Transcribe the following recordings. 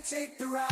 take the ride.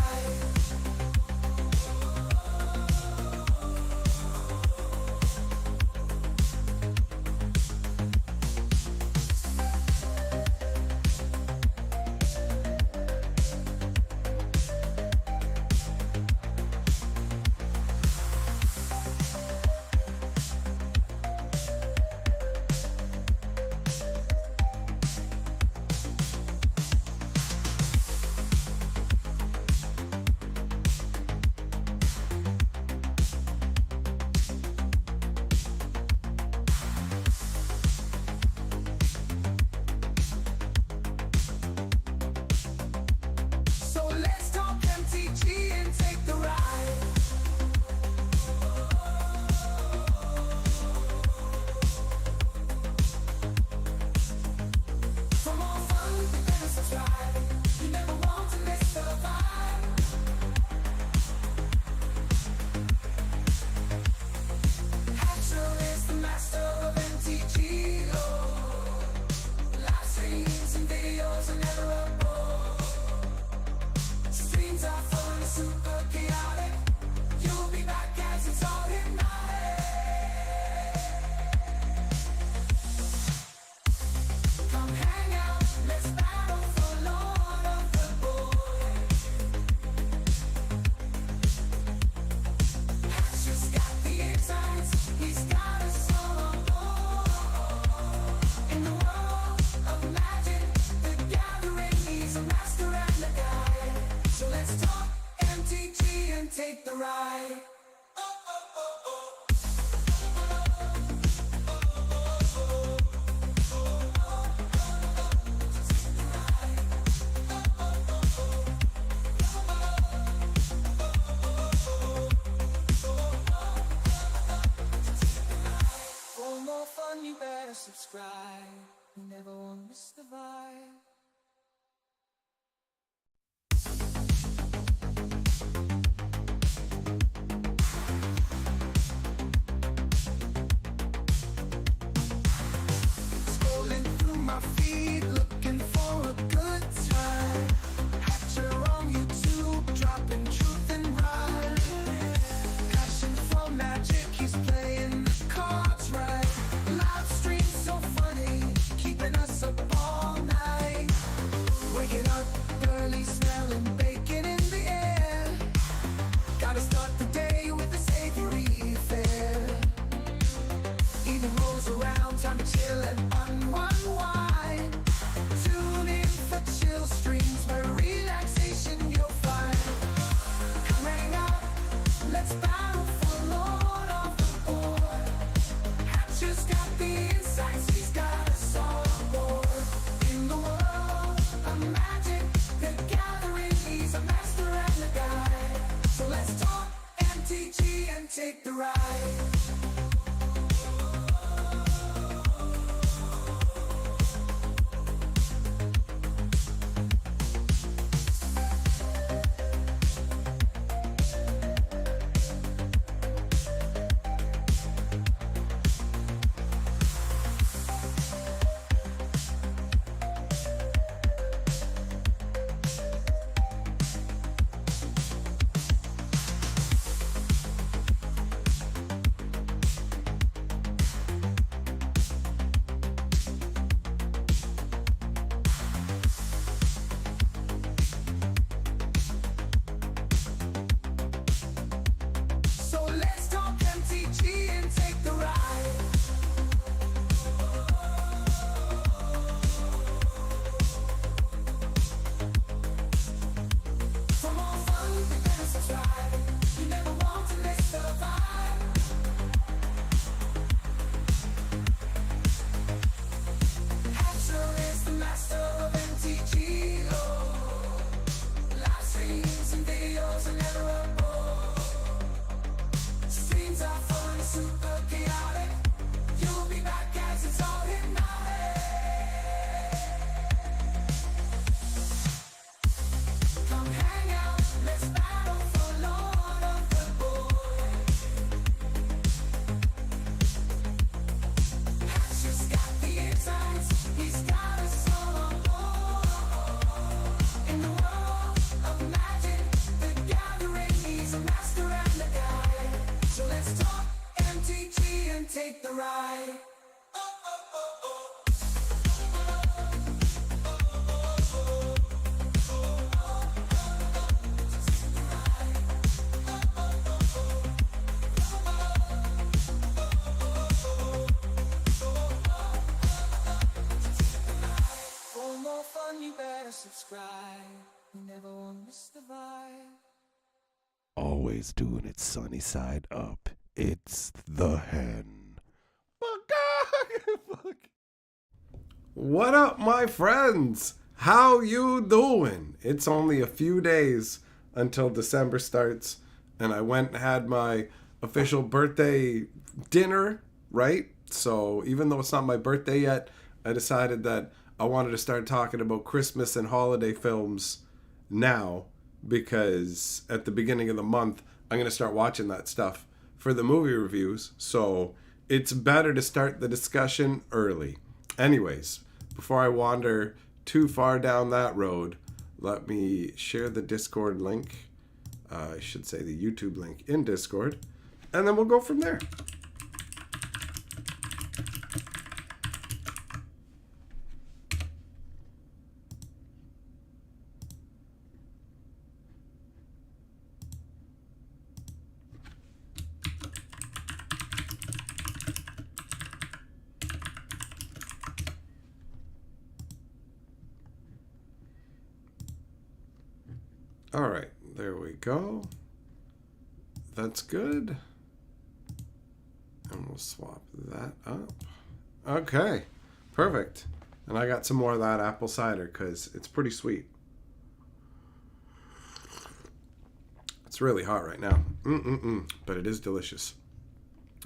Take the ride. For more fun, you better subscribe. You never won't miss the vibe. My feed, looking for a good time. Hatcher on YouTube, dropping truth and rhyme. Passion for magic, he's playing the cards right. Live stream so funny, keeping us up all fun, you better subscribe. You never want to miss the vibe. Always doing it sunny side up. It's the hen. Fuck. What up, my friends? How you doing? It's only a few days until December starts, and I went and had my official birthday dinner, right? So even though it's not my birthday yet, I decided that I wanted to start talking about Christmas and holiday films now, because at the beginning of the month, I'm going to start watching that stuff for the movie reviews. So it's better to start the discussion early. Anyways, before I wander too far down that road, let me share the Discord link. I should say the YouTube link in Discord. And then we'll go from there. All right, there we go. That's good. And we'll swap that up. Okay, perfect. And I got some more of that apple cider because it's pretty sweet. It's really hot right now. But it is delicious.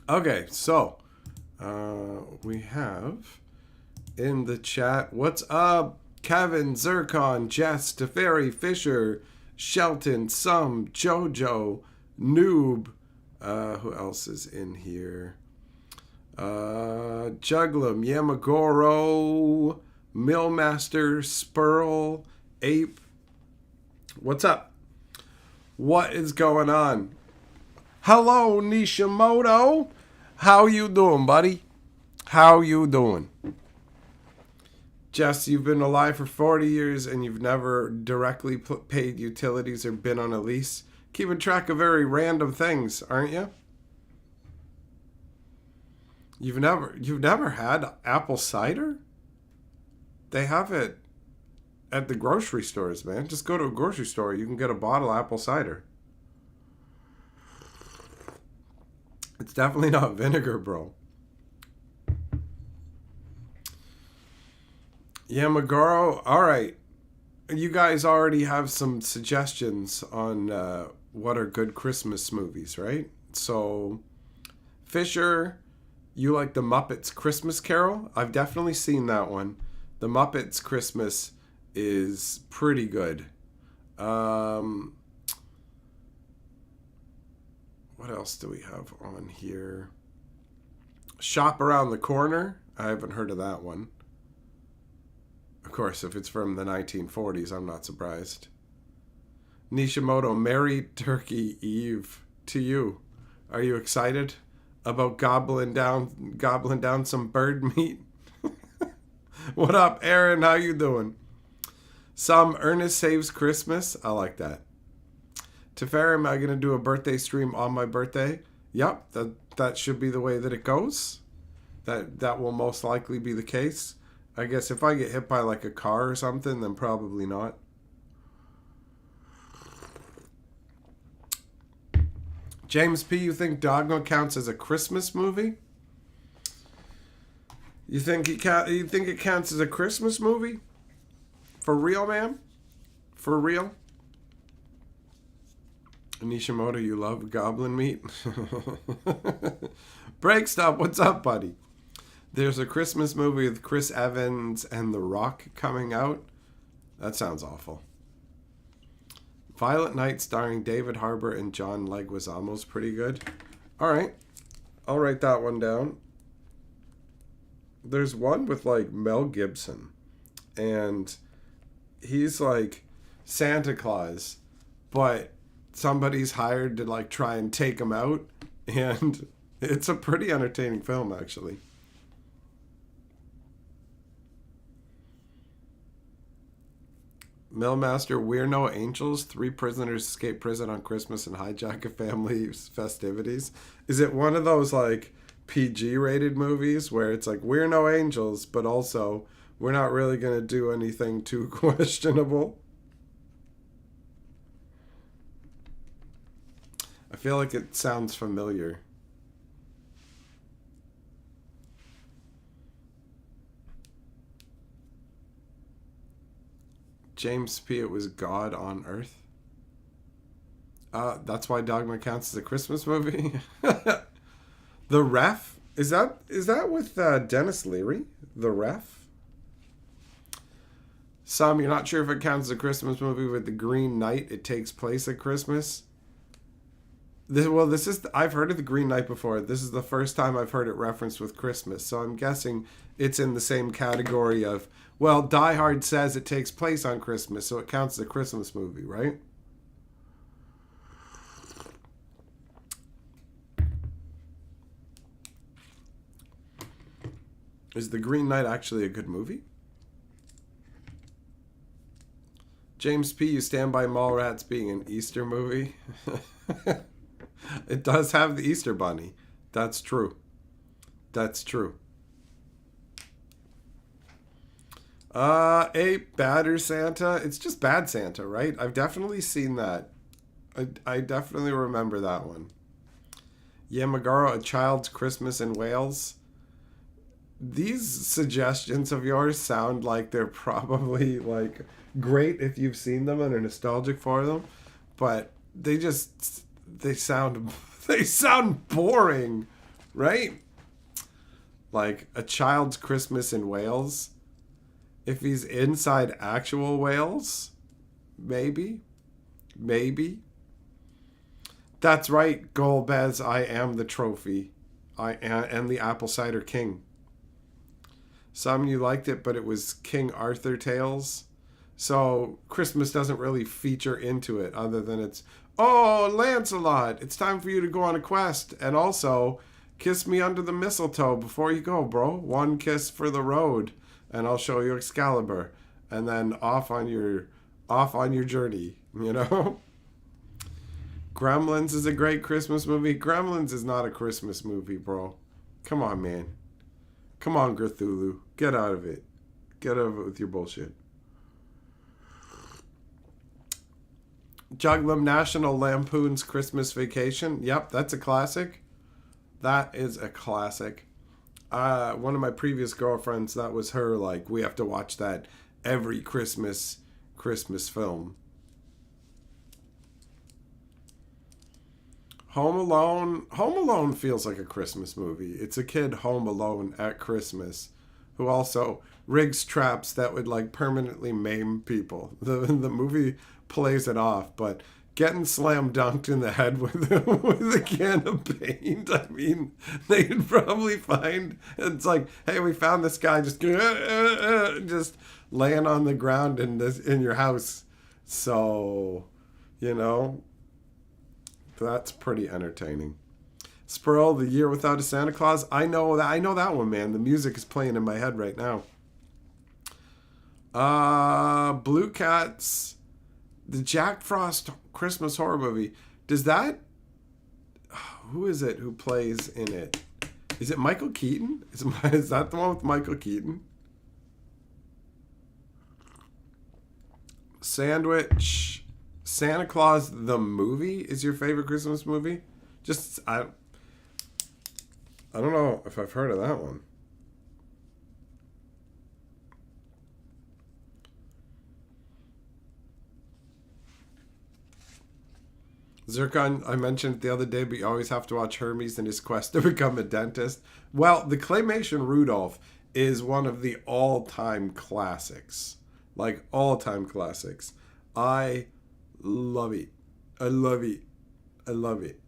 Okay, so we have in the chat, what's up? Kevin, Zircon, Jess, Teferi, Fisher, Shelton, Some, Jojo, Noob. Who else is in here? Juglum, Yamagoro, Millmaster, Spurl, Ape. What's up? What is going on? Hello, Nishimoto. How you doing, buddy? How you doing? Jess, you've been alive for 40 years and you've never directly paid utilities or been on a lease. Keeping track of very random things, aren't you? You've never had apple cider? They have it at the grocery stores, man. Just go to a grocery store. You can get a bottle of apple cider. It's definitely not vinegar, bro. Yamagoro, all right. You guys already have some suggestions on what are good Christmas movies, right? So, Fisher, you like the Muppets Christmas Carol? I've definitely seen that one. The Muppets Christmas is pretty good. What else do we have on here? Shop Around the Corner. I haven't heard of that one. Of course, if it's from the 1940s, I'm not surprised. Nishimoto, Merry Turkey Eve to you. Are you excited about gobbling down some bird meat? What up, Aaron? How you doing? Some Ernest Saves Christmas. I like that. Teferi, am I going to do a birthday stream on my birthday? Yep, that should be the way that it goes. That will most likely be the case. I guess if I get hit by like a car or something, then probably not. James P., you think Dogma counts as a Christmas movie? You think it counts as a Christmas movie? For real, man? For real? Nishimoto, you love goblin meat? Break stop, what's up, buddy? There's a Christmas movie with Chris Evans and The Rock coming out. That sounds awful. Violet Night starring David Harbour and John Leguizamo's pretty good. All right. I'll write that one down. There's one with like Mel Gibson. And he's like Santa Claus. But somebody's hired to like try and take him out. And it's a pretty entertaining film, actually. Millmaster, We're No Angels. 3 prisoners escape prison on Christmas and hijack a family's festivities. Is it one of those like PG rated movies where it's like We're No Angels, but also We're not really going to do anything too questionable. I feel like it sounds familiar. James P. It was God on Earth. That's why Dogma counts as a Christmas movie. The Ref? Is that with Dennis Leary? The Ref? Some, you're not sure if it counts as a Christmas movie with The Green Knight. It takes place at Christmas. I've heard of The Green Knight before. This is the first time I've heard it referenced with Christmas. So I'm guessing it's in the same category of, well, Die Hard says it takes place on Christmas, so it counts as a Christmas movie, right? Is The Green Knight actually a good movie? James P., you stand by Mallrats being an Easter movie? It does have the Easter Bunny. That's true. That's true. Badder Santa. It's just Bad Santa, right? I've definitely seen that. I definitely remember that one. Yamagaro, A Child's Christmas in Wales. These suggestions of yours sound like they're probably like great if you've seen them and are nostalgic for them, but they sound boring, right? Like A Child's Christmas in Wales. If he's inside actual Wales, maybe. That's right, Golbez, I am the trophy. I am the Apple Cider King. Some you liked it, but it was King Arthur tales. So Christmas doesn't really feature into it other than it's, oh, Lancelot, it's time for you to go on a quest. And also, kiss me under the mistletoe before you go, bro. One kiss for the road, and I'll show you Excalibur. And then off on your journey, you know? Gremlins is a great Christmas movie. Gremlins is not a Christmas movie, bro. Come on, man. Come on, Cthulhu. Get out of it. Get out of it with your bullshit. Juglum, National Lampoon's Christmas Vacation. Yep, that's a classic. That is a classic. One of my previous girlfriends, that was her, like, we have to watch that every Christmas film. Home Alone feels like a Christmas movie. It's a kid home alone at Christmas who also rigs traps that would like permanently maim people. The movie plays it off, but getting slam dunked in the head with a can of paint, I mean, they'd probably find, it's like, hey, we found this guy just laying on the ground in your house. So, you know, that's pretty entertaining. Sproul, The Year Without a Santa Claus. I know that one, man. The music is playing in my head right now. Blue Cats, the Jack Frost Christmas horror movie. Does that? Who is it who plays in it? Is it Michael Keaton? Is that the one with Michael Keaton? Sandwich. Santa Claus the movie is your favorite Christmas movie? Just I don't know if I've heard of that one. Zircon, I mentioned it the other day, but you always have to watch Hermes in his quest to become a dentist. Well, the claymation Rudolph is one of the all-time classics. Like, all-time classics. I love it. I love it. I love it.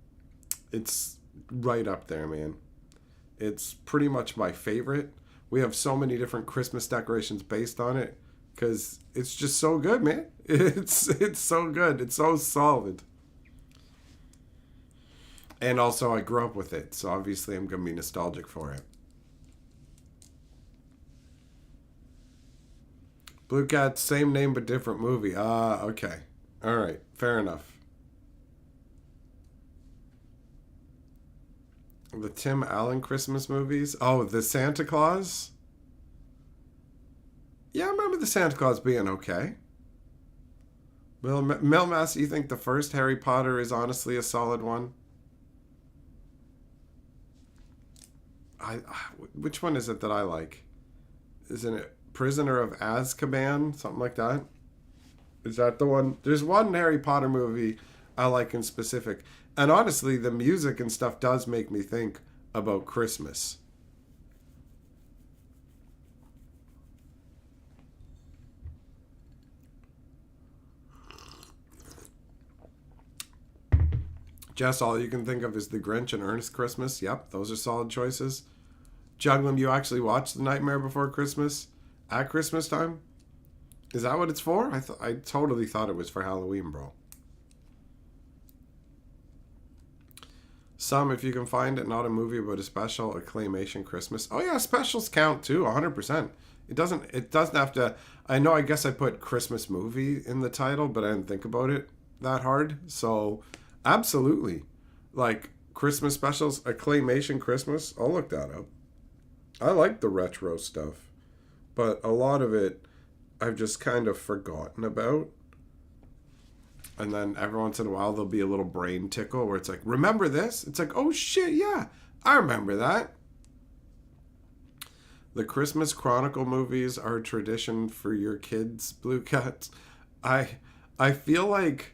It's right up there, man. It's pretty much my favorite. We have so many different Christmas decorations based on it because it's just so good, man. It's so good. It's so solid. And also, I grew up with it, so obviously I'm going to be nostalgic for it. Blue Cat, same name but different movie. Okay. All right. Fair enough. The Tim Allen Christmas movies. Oh, the Santa Claus? Yeah, I remember the Santa Claus being okay. Milmass, you think the first Harry Potter is honestly a solid one? I which one is it that I like? Isn't it Prisoner of Azkaban? Something like that? Is that the one? There's one Harry Potter movie I like in specific. And honestly, the music and stuff does make me think about Christmas. Jess, all you can think of is The Grinch and Ernest Christmas. Yep, those are solid choices. Juggling, you actually watched The Nightmare Before Christmas at Christmas time? Is that what it's for? I totally thought it was for Halloween, bro. Some, if you can find it, not a movie but a special, a claymation Christmas. Oh yeah, specials count too, 100%. It doesn't have to. I know. I guess I put Christmas movie in the title, but I didn't think about it that hard. So, absolutely, like Christmas specials, a claymation Christmas. I'll look that up. I like the retro stuff, but a lot of it I've just kind of forgotten about. And then every once in a while there'll be a little brain tickle where it's like, remember this? It's like, oh shit, yeah, I remember that. The Christmas Chronicle movies are a tradition for your kids, Blue Cats. I I feel like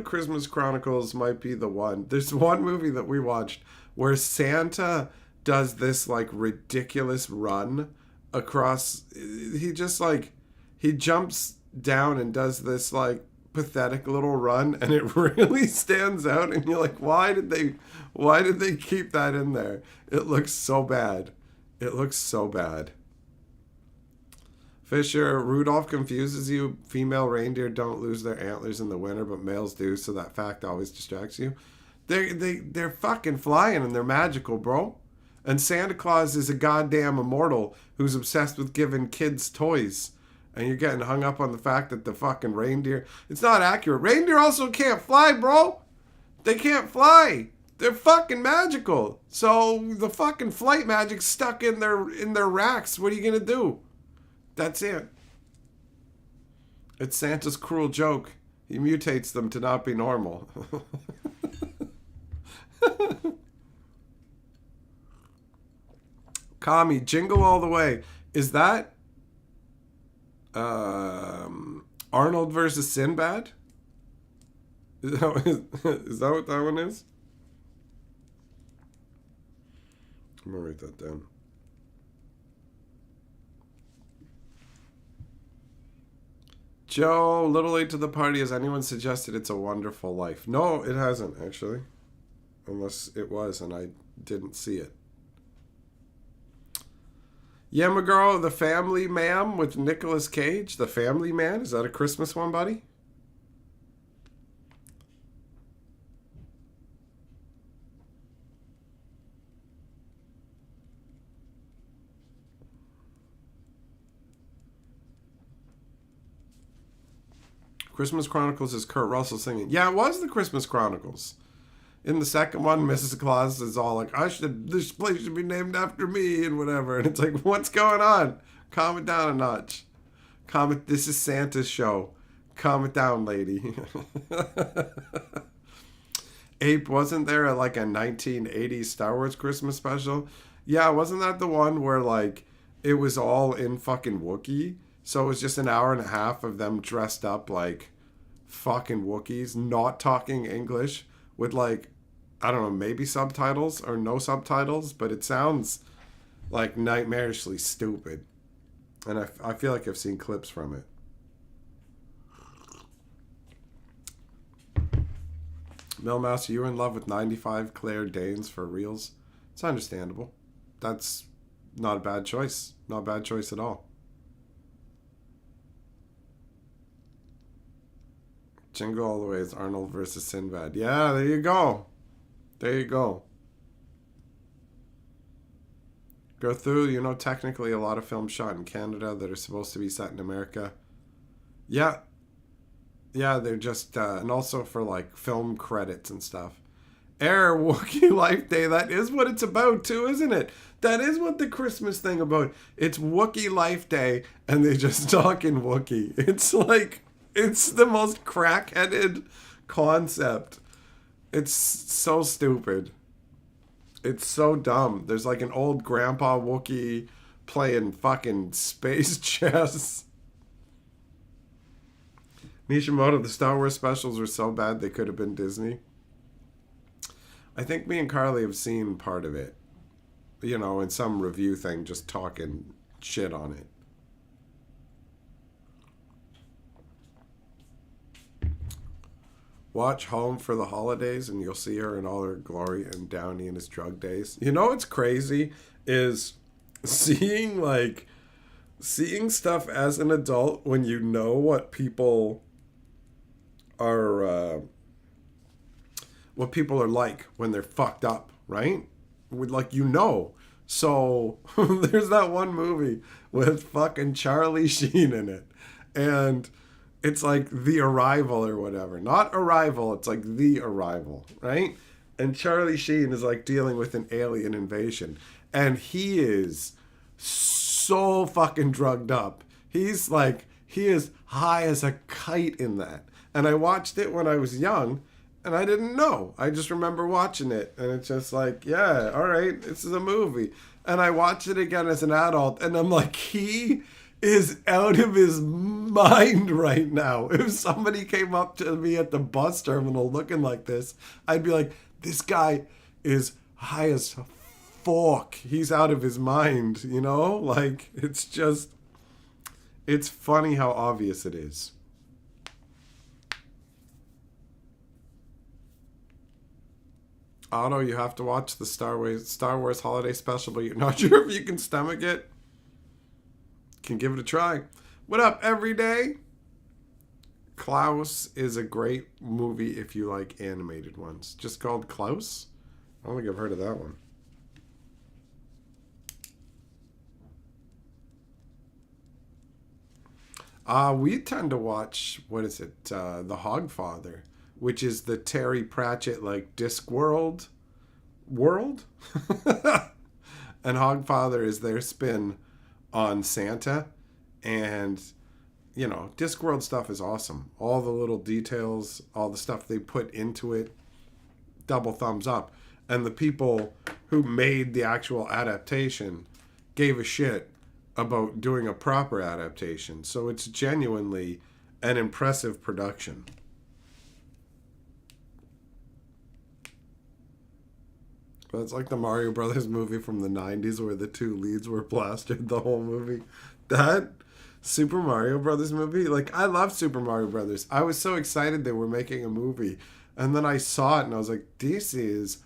Christmas Chronicles might be the one. There's one movie that we watched where Santa does this like ridiculous run across. He just like he jumps down and does this like pathetic little run, and it really stands out. And you're like, why did they keep that in there? It looks so bad. It looks so bad. Fisher, Rudolph confuses you. Female reindeer don't lose their antlers in the winter, but males do, so that fact always distracts you. They're fucking flying and they're magical, bro. And Santa Claus is a goddamn immortal who's obsessed with giving kids toys. And you're getting hung up on the fact that the fucking reindeer... It's not accurate. Reindeer also can't fly, bro. They can't fly. They're fucking magical. So the fucking flight magic's stuck in their racks. What are you gonna do? That's it. It's Santa's cruel joke. He mutates them to not be normal. Kami, Jingle All the Way. Is that Arnold versus Sinbad? Is that what that one is? I'm gonna write that down. Joe, little late to the party. Has anyone suggested It's a Wonderful Life? No, it hasn't, actually. Unless it was and I didn't see it. Yamaguro, The Family Man with Nicolas Cage. The Family Man? Is that a Christmas one, buddy? Christmas Chronicles is Kurt Russell singing. Yeah, it was the Christmas Chronicles. In the second one, Mrs. Claus is all like, this place should be named after me and whatever. And it's like, what's going on? Calm it down a notch. This is Santa's show. Calm it down, lady. Ape, wasn't there like a 1980s Star Wars Christmas special? Yeah, wasn't that the one where like it was all in fucking Wookiee? So it was just an hour and a half of them dressed up like fucking Wookiees, not talking English, with like, I don't know, maybe subtitles or no subtitles, but it sounds like nightmarishly stupid. And I feel like I've seen clips from it. Millmouse, you were in love with 95 Claire Danes for reals? It's understandable. That's not a bad choice. Not a bad choice at all. Jingle All the Way is Arnold versus Sinbad. Yeah, there you go. There you go. Go through, technically a lot of films shot in Canada that are supposed to be set in America. Yeah. Yeah, they're just, and also for like film credits and stuff. Wookiee Life Day. That is what it's about too, isn't it? That is what the Christmas thing about. It's Wookiee Life Day, and they just talk in Wookiee. It's like, it's the most crackheaded concept. It's so stupid. It's so dumb. There's like an old grandpa Wookiee playing fucking space chess. Nishimoto, the Star Wars specials were so bad they could have been Disney. I think me and Carly have seen part of it. You know, in some review thing, just talking shit on it. Watch Home for the Holidays and you'll see her in all her glory and Downey in his drug days. You know what's crazy is seeing stuff as an adult when you know what people are like when they're fucked up, right? Like, you know. So there's that one movie with fucking Charlie Sheen in it, and it's like The Arrival or whatever. Not Arrival, it's like The Arrival, right? And Charlie Sheen is like dealing with an alien invasion, and he is so fucking drugged up. He is high as a kite in that. And I watched it when I was young, and I didn't know. I just remember watching it, and it's just like, yeah, all right, this is a movie. And I watched it again as an adult, and I'm like, he is out of his mind right now. If somebody came up to me at the bus terminal looking like this, I'd be like, this guy is high as fuck. He's out of his mind, you know? Like, it's funny how obvious it is. Otto, you have to watch the Star Wars Holiday Special, but you're not sure if you can stomach it. Can give it a try. What up, everyday? Klaus is a great movie if you like animated ones. Just called Klaus? I don't think I've heard of that one. We tend to watch, what is it? The Hogfather, which is the Terry Pratchett, like, Discworld world. And Hogfather is their spin on Santa. And, you know, Discworld stuff is awesome. All the little details, all the stuff they put into it, double thumbs up. And the people who made the actual adaptation gave a shit about doing a proper adaptation. So it's genuinely an impressive production. But it's like the Mario Brothers movie from the 90s where the two leads were plastered the whole movie. That Super Mario Brothers movie, like, I love Super Mario Brothers. I was so excited they were making a movie. And then I saw it and I was like, this is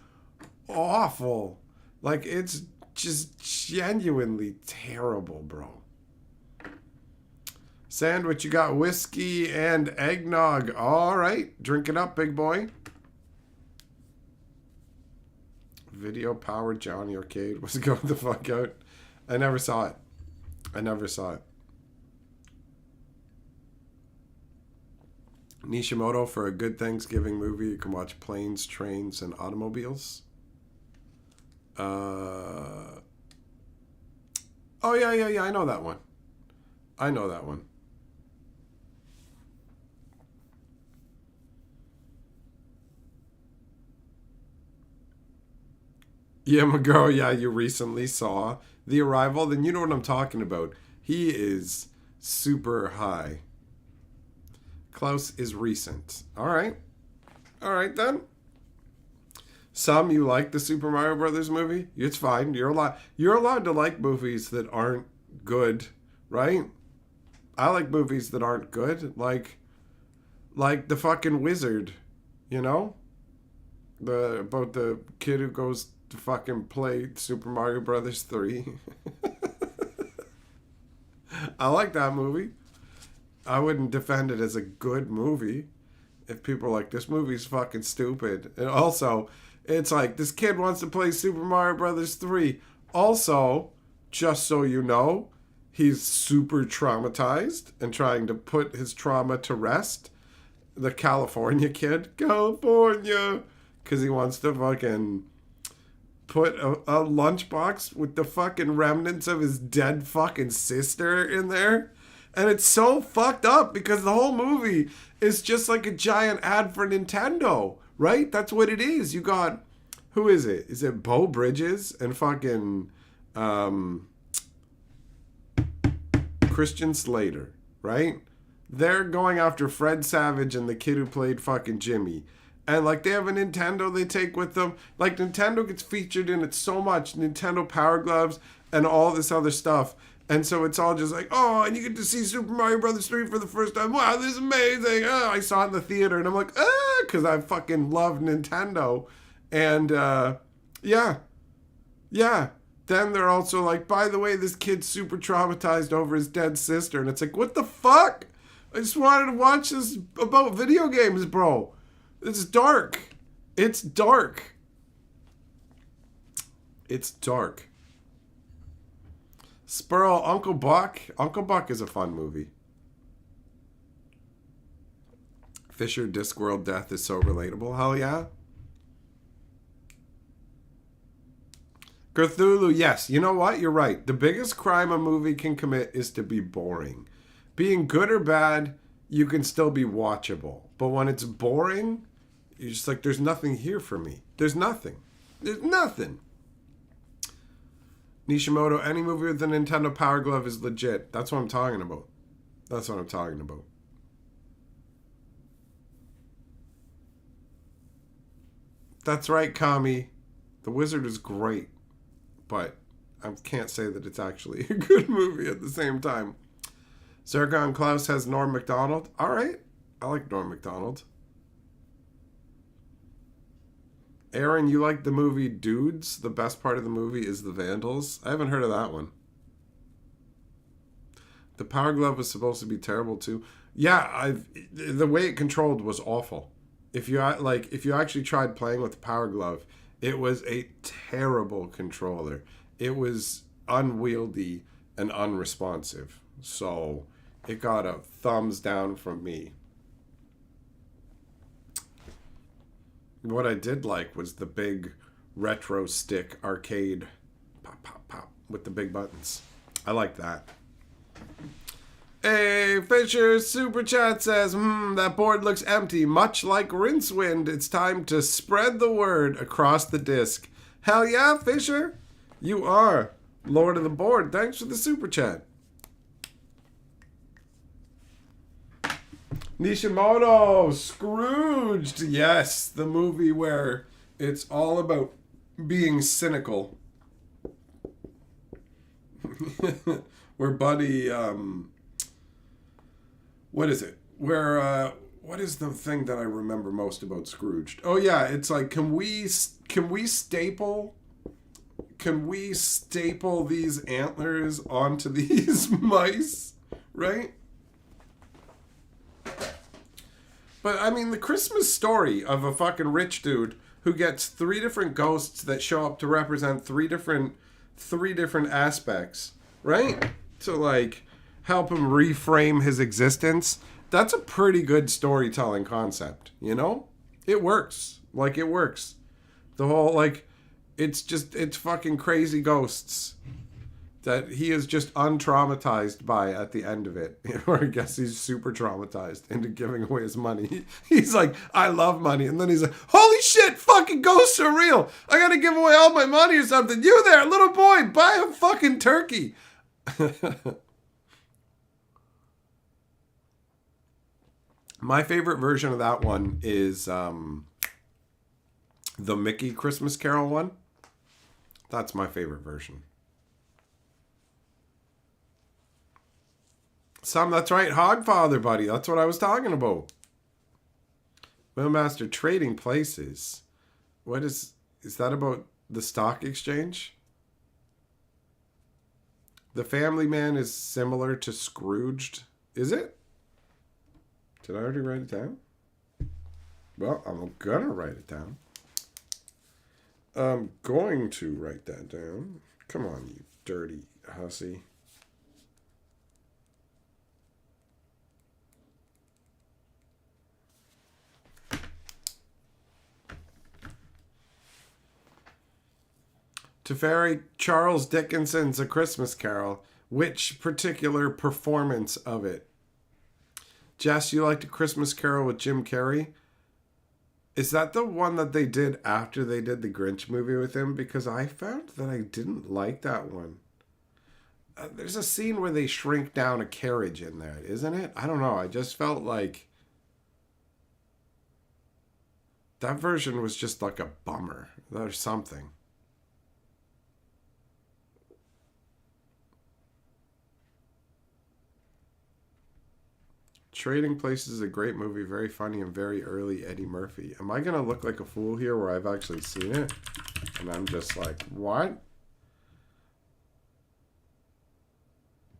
awful. Like, it's just genuinely terrible, bro. Sandwich, you got whiskey and eggnog. All right, drink it up, big boy. Video powered Johnny Arcade was going the fuck out. I never saw it. Nishimoto, for a good Thanksgiving movie, you can watch Planes, Trains, and Automobiles. Oh, yeah. I know that one. Yeah, Magaro, yeah, you recently saw The Arrival. Then you know what I'm talking about. He is super high. Klaus is recent. All right then. Some you like the Super Mario Brothers movie. It's fine. You're allowed to like movies that aren't good, right? I like movies that aren't good, like the fucking Wizard, you know? About the kid who goes to fucking play Super Mario Brothers 3. I like that movie. I wouldn't defend it as a good movie if people are like, this movie's fucking stupid. And also, it's like, this kid wants to play Super Mario Brothers 3. Also, just so you know, he's super traumatized and trying to put his trauma to rest. The California kid. California. because he wants to fucking put a lunchbox with the fucking remnants of his dead fucking sister in there. And it's so fucked up because the whole movie is just like a giant ad for Nintendo, right? That's what it is. You got, who is it? Is it Beau Bridges and fucking Christian Slater, right? They're going after Fred Savage and the kid who played fucking Jimmy. And like they have a Nintendo they take with them. Like Nintendo gets featured in it so much. Nintendo Power Gloves and all this other stuff. And so it's all just like, oh, and you get to see Super Mario Brothers 3 for the first time. Wow, this is amazing. Oh, I saw it in the theater. And I'm like, because I fucking love Nintendo. And yeah. Then they're also like, by the way, this kid's super traumatized over his dead sister. And it's like, what the fuck? I just wanted to watch this about video games, bro. It's dark. It's dark. It's dark. Spurl, Uncle Buck. Uncle Buck is a fun movie. Fisher, Discworld death is so relatable. Hell yeah. Cthulhu, yes. You know what? You're right. The biggest crime a movie can commit is to be boring. Being good or bad, you can still be watchable. But when it's boring, you're just like, there's nothing here for me. There's nothing. There's nothing. Nishimoto, any movie with the Nintendo Power Glove is legit. That's what I'm talking about. That's what I'm talking about. That's right, Kami. The Wizard is great. But I can't say that it's actually a good movie at the same time. Zergon Klaus has Norm Macdonald. All right. I like Norm Macdonald. Aaron, you like the movie Dudes? The best part of the movie is the Vandals. I haven't heard of that one. The Power Glove was supposed to be terrible too. Yeah, the way it controlled was awful. If you actually tried playing with the Power Glove, it was a terrible controller. It was unwieldy and unresponsive. So it got a thumbs down from me. What I did like was the big retro stick arcade pop, pop, pop with the big buttons. I like that. Hey, Fisher Super Chat says, that board looks empty. Much like Rincewind, it's time to spread the word across the disc. Hell yeah, Fisher. You are Lord of the Board. Thanks for the Super Chat. Nishimoto, Scrooged. Yes, the movie where it's all about being cynical. Where Buddy, what is it? Where, what is the thing that I remember most about Scrooged? Oh yeah, it's like, can we staple these antlers onto these mice, right? But, I mean, the Christmas story of a fucking rich dude who gets 3 different ghosts that show up to represent three different aspects, right? To, like, help him reframe his existence. That's a pretty good storytelling concept, you know? It works. Like, it works. The whole, like, it's fucking crazy ghosts that he is just untraumatized by at the end of it. Or I guess he's super traumatized into giving away his money. He's like, I love money. And then he's like, holy shit, fucking ghosts are real. I gotta give away all my money or something. You there, little boy, buy a fucking turkey. My favorite version of that one is the Mickey Christmas Carol one. That's my favorite version. That's right, Hogfather, buddy. That's what I was talking about. Wheelmaster Trading Places. What is that about the stock exchange? The Family Man is similar to Scrooged. Is it? Did I already write it down? Well, I'm gonna write it down. I'm going to write that down. Come on, you dirty hussy. Teferi, Charles Dickinson's A Christmas Carol. Which particular performance of it? Jess, you liked A Christmas Carol with Jim Carrey? Is that the one that they did after they did the Grinch movie with him? Because I found that I didn't like that one. There's a scene where they shrink down a carriage in there, isn't it? I don't know. I just felt like that version was just like a bummer. There's something. Trading Places is a great movie, very funny and very early Eddie Murphy. Am I going to look like a fool here where I've actually seen it? And I'm just like, what?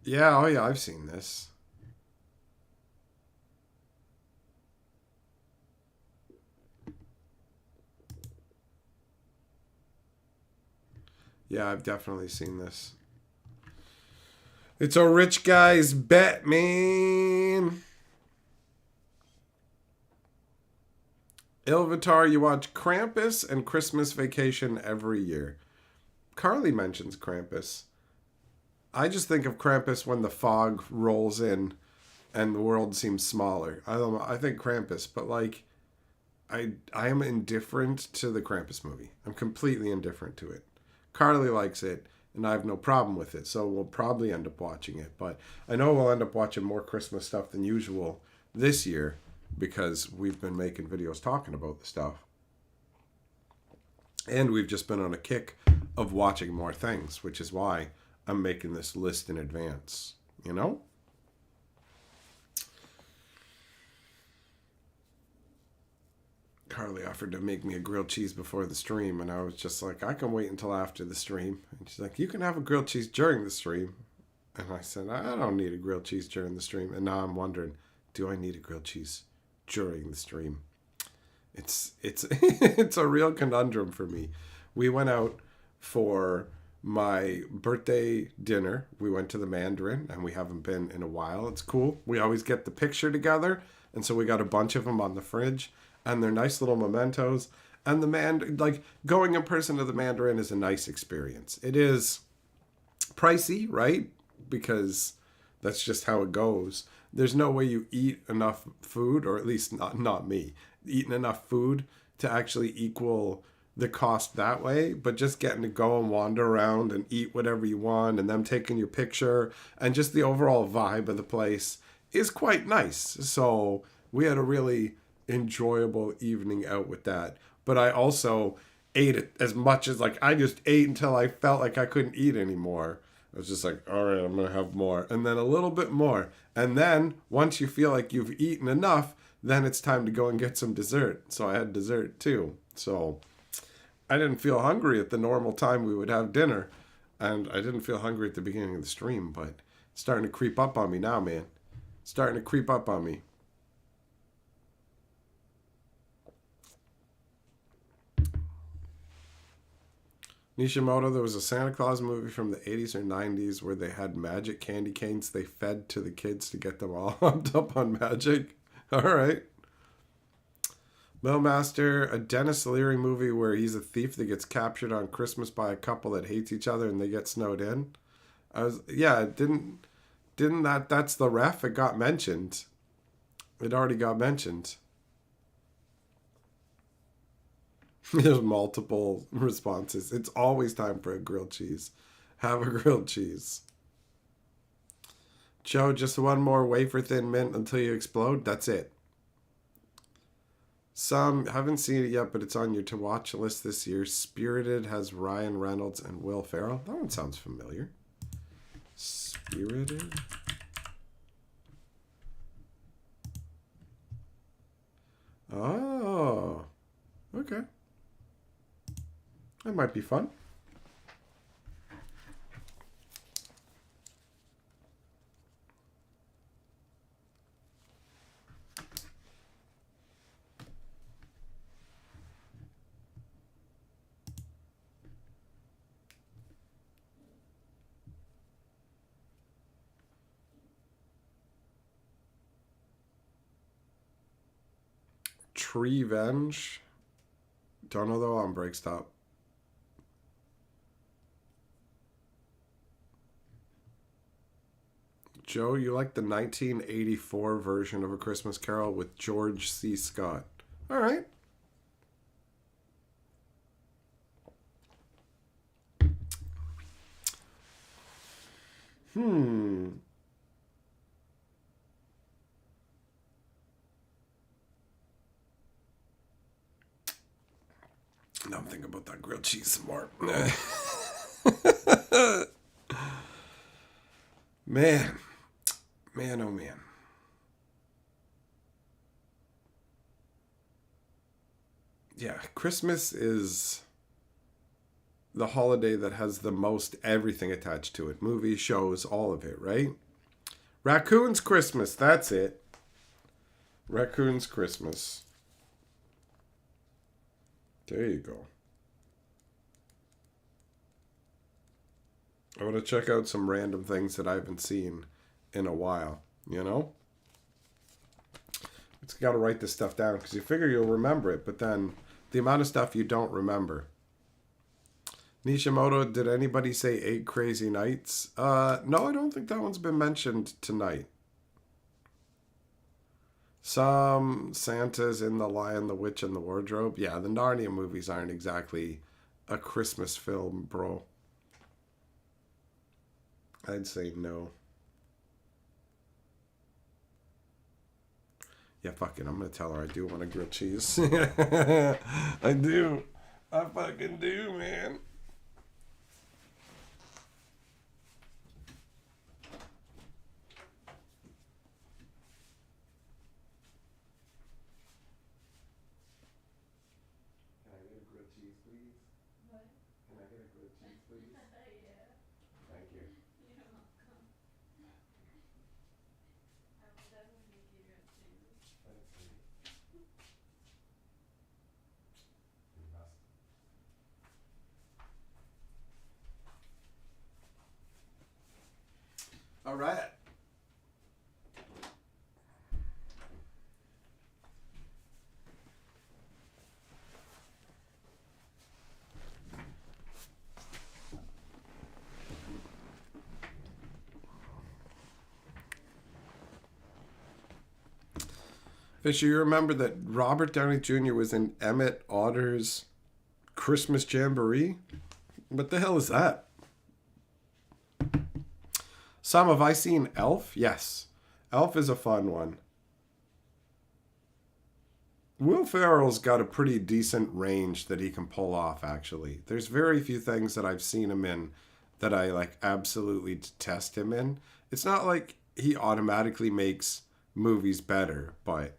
Yeah, oh yeah, I've seen this. Yeah, I've definitely seen this. It's a rich guy's bet, man. Ilvitar, you watch Krampus and Christmas Vacation every year. Carly mentions Krampus. I just think of Krampus when the fog rolls in and the world seems smaller. I don't know. I think Krampus, but like, I am indifferent to the Krampus movie. I'm completely indifferent to it. Carly likes it, and I have no problem with it, so we'll probably end up watching it. But I know we'll end up watching more Christmas stuff than usual this year because we've been making videos talking about the stuff. And we've just been on a kick of watching more things, which is why I'm making this list in advance, you know? Carly offered to make me a grilled cheese before the stream, and I was just like, I can wait until after the stream. And she's like, you can have a grilled cheese during the stream. And I said, I don't need a grilled cheese during the stream. And now I'm wondering, do I need a grilled cheese during the stream? It's it's a real conundrum for me. We went out for my birthday dinner. We went to the Mandarin, and we haven't been in a while. It's cool. We always get the picture together, and so we got a bunch of them on the fridge, and they're nice little mementos. And like going in person to the Mandarin is a nice experience. It is pricey, right? Because that's just how it goes. There's no way you eat enough food, or at least not me, eating enough food to actually equal the cost that way. But just getting to go and wander around and eat whatever you want, and them taking your picture, and just the overall vibe of the place is quite nice. So we had a really enjoyable evening out with that. But I also ate it as much as, like, I just ate until I felt like I couldn't eat anymore. I was just like, all right, I'm going to have more. And then a little bit more. And then once you feel like you've eaten enough, then it's time to go and get some dessert. So I had dessert too. So I didn't feel hungry at the normal time we would have dinner. And I didn't feel hungry at the beginning of the stream, but it's starting to creep up on me now, man. It's starting to creep up on me. Nishimoto, there was a Santa Claus movie from the 80s or 90s where they had magic candy canes they fed to the kids to get them all hopped up on magic. All right. Millmaster, a Dennis Leary movie where he's a thief that gets captured on Christmas by a couple that hates each other and they get snowed in. That's the ref? It got mentioned. It already got mentioned. There's multiple responses. It's always time for a grilled cheese. Have a grilled cheese. Joe, just one more wafer thin mint until you explode. That's it. Some haven't seen it yet, but it's on your to watch list this year. Spirited has Ryan Reynolds and Will Ferrell. That one sounds familiar. Spirited. Oh, okay. That might be fun. Treevenge. Don't know though on Break Stop. Joe, you like the 1984 version of A Christmas Carol with George C. Scott. All right. Now I'm thinking about that grilled cheese some more. Man. Man, oh man. Yeah, Christmas is the holiday that has the most everything attached to it. Movies, shows, all of it, right? Raccoon's Christmas, that's it. Raccoon's Christmas. There you go. I want to check out some random things that I haven't seen in a while, you know? It's got to write this stuff down because you figure you'll remember it, but then the amount of stuff you don't remember. Nishimoto, did anybody say 8 Crazy Nights? No, I don't think that one's been mentioned tonight. Some Santa's in The Lion, the Witch, and the Wardrobe. Yeah, the Narnia movies aren't exactly a Christmas film, bro. I'd say no. Yeah, fuck it. I'm going to tell her I do want a grilled cheese. I do. I fucking do, man. Can I get a grilled cheese, please? What? Can I get a grilled cheese, please? Yeah. Thank you. You're welcome. I will definitely give you grilled cheese. Let's see. You must. All right. Fisher, you remember that Robert Downey Jr. was in Emmett Otter's Christmas Jamboree? What the hell is that? Sam, have I seen Elf? Yes. Elf is a fun one. Will Ferrell's got a pretty decent range that he can pull off, actually. There's very few things that I've seen him in that I, like, absolutely detest him in. It's not like he automatically makes movies better, but...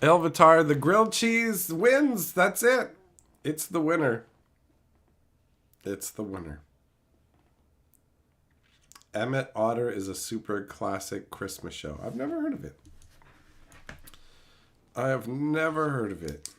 Elvitar, the grilled cheese wins. That's it. It's the winner. It's the winner. Emmett Otter is a super classic Christmas show. I've never heard of it. I have never heard of it.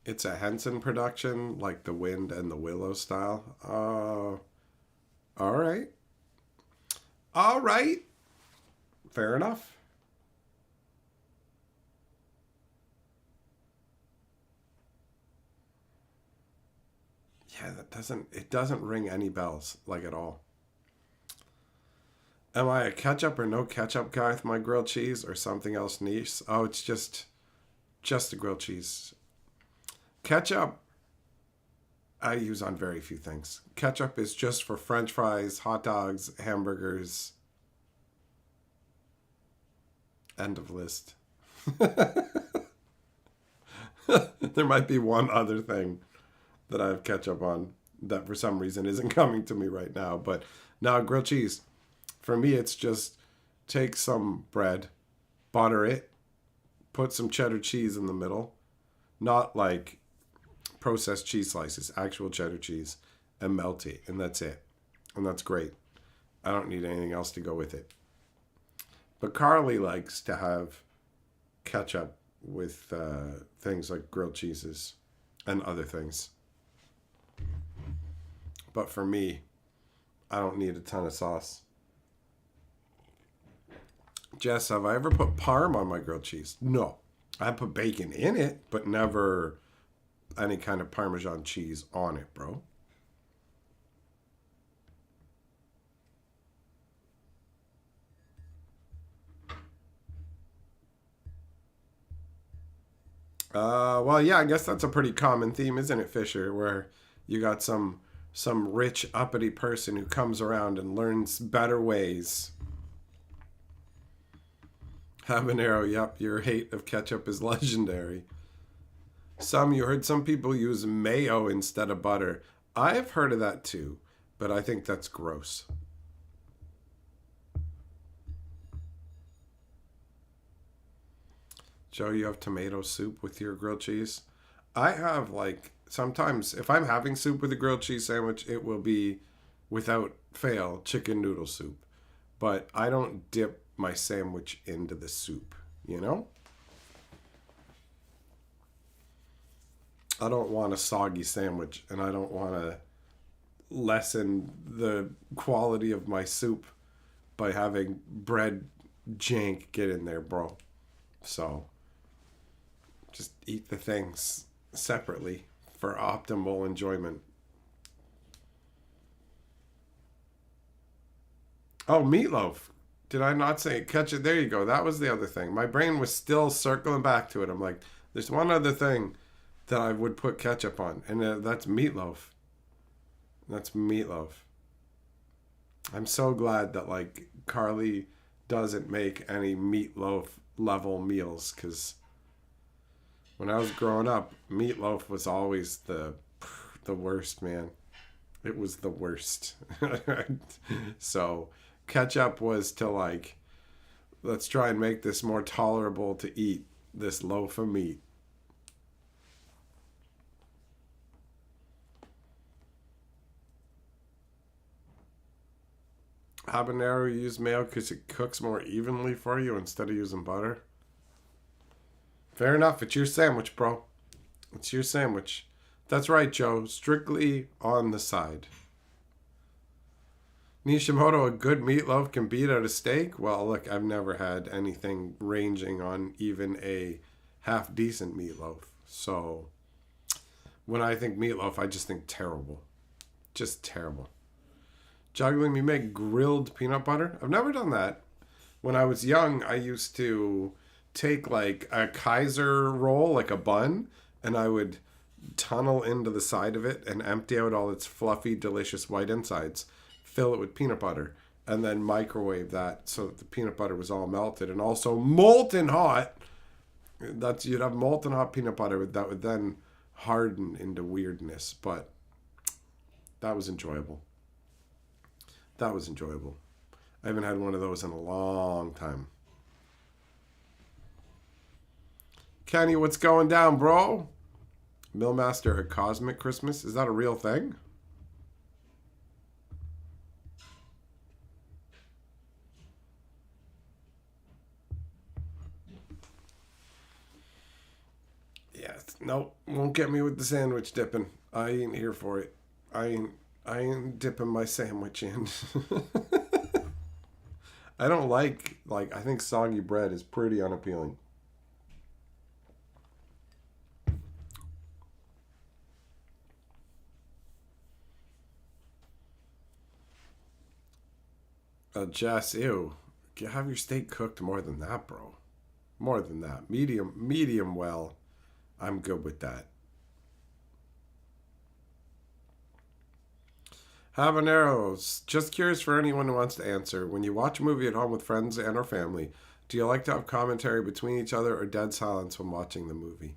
It's a Henson production, like The Wind and the Willow style. All right. All right. Fair enough. Yeah, it doesn't ring any bells, like, at all. Am I a ketchup or no ketchup guy with my grilled cheese or something else niche? Oh, it's just the grilled cheese. Ketchup, I use on very few things. Ketchup is just for French fries, hot dogs, hamburgers. End of list. There might be one other thing that I have ketchup on that for some reason isn't coming to me right now. But now grilled cheese. For me, it's just take some bread, butter it, put some cheddar cheese in the middle. Not like processed cheese slices, actual cheddar cheese, and melty, and that's it. And that's great. I don't need anything else to go with it. But Carly likes to have ketchup with things like grilled cheeses and other things. But for me, I don't need a ton of sauce. Jess, have I ever put parm on my grilled cheese? No. I put bacon in it, but never any kind of Parmesan cheese on it, bro. Well, yeah, I guess that's a pretty common theme, isn't it, Fisher? Where you got some rich, uppity person who comes around and learns better ways. Habanero, yep, your hate of ketchup is legendary. You heard some people use mayo instead of butter. I've heard of that too, but I think that's gross. Joe, you have tomato soup with your grilled cheese? I have, like, sometimes if I'm having soup with a grilled cheese sandwich, it will be, without fail, chicken noodle soup. But I don't dip my sandwich into the soup, you know? I don't want a soggy sandwich, and I don't want to lessen the quality of my soup by having bread jank get in there, bro. So just eat the things separately for optimal enjoyment. Oh, meatloaf. Did I not say catch it? There you go. That was the other thing. My brain was still circling back to it. I'm like, there's one other thing that I would put ketchup on, and that's meatloaf. That's meatloaf. I'm so glad that, like, Carly doesn't make any meatloaf level meals, because when I was growing up, meatloaf was always the worst, man. It was the worst. So ketchup was to, like, let's try and make this more tolerable to eat, this loaf of meat. Habanero, you use mayo because it cooks more evenly for you instead of using butter. Fair enough. It's your sandwich, bro. It's your sandwich. That's right, Joe. Strictly on the side. Nishimoto, a good meatloaf can beat out a steak? Well, look, I've never had anything ranging on even a half-decent meatloaf. So when I think meatloaf, I just think terrible. Just terrible. Juggling, you make grilled peanut butter? I've never done that. When I was young, I used to take, like, a Kaiser roll, like a bun, and I would tunnel into the side of it and empty out all its fluffy, delicious white insides, fill it with peanut butter, and then microwave that so that the peanut butter was all melted and also molten hot. You'd have molten hot peanut butter that would then harden into weirdness, but that was enjoyable. That was enjoyable. I haven't had one of those in a long time. Kenny, what's going down, bro? Millmaster, a cosmic Christmas? Is that a real thing? Yes. Nope. Won't get me with the sandwich dipping. I ain't here for it. I ain't dipping my sandwich in. I don't like, I think soggy bread is pretty unappealing. Jess, ew. Have your steak cooked more than that, bro. More than that. Medium well. I'm good with that. Habaneros. Just curious for anyone who wants to answer. When you watch a movie at home with friends and or family, do you like to have commentary between each other or dead silence when watching the movie?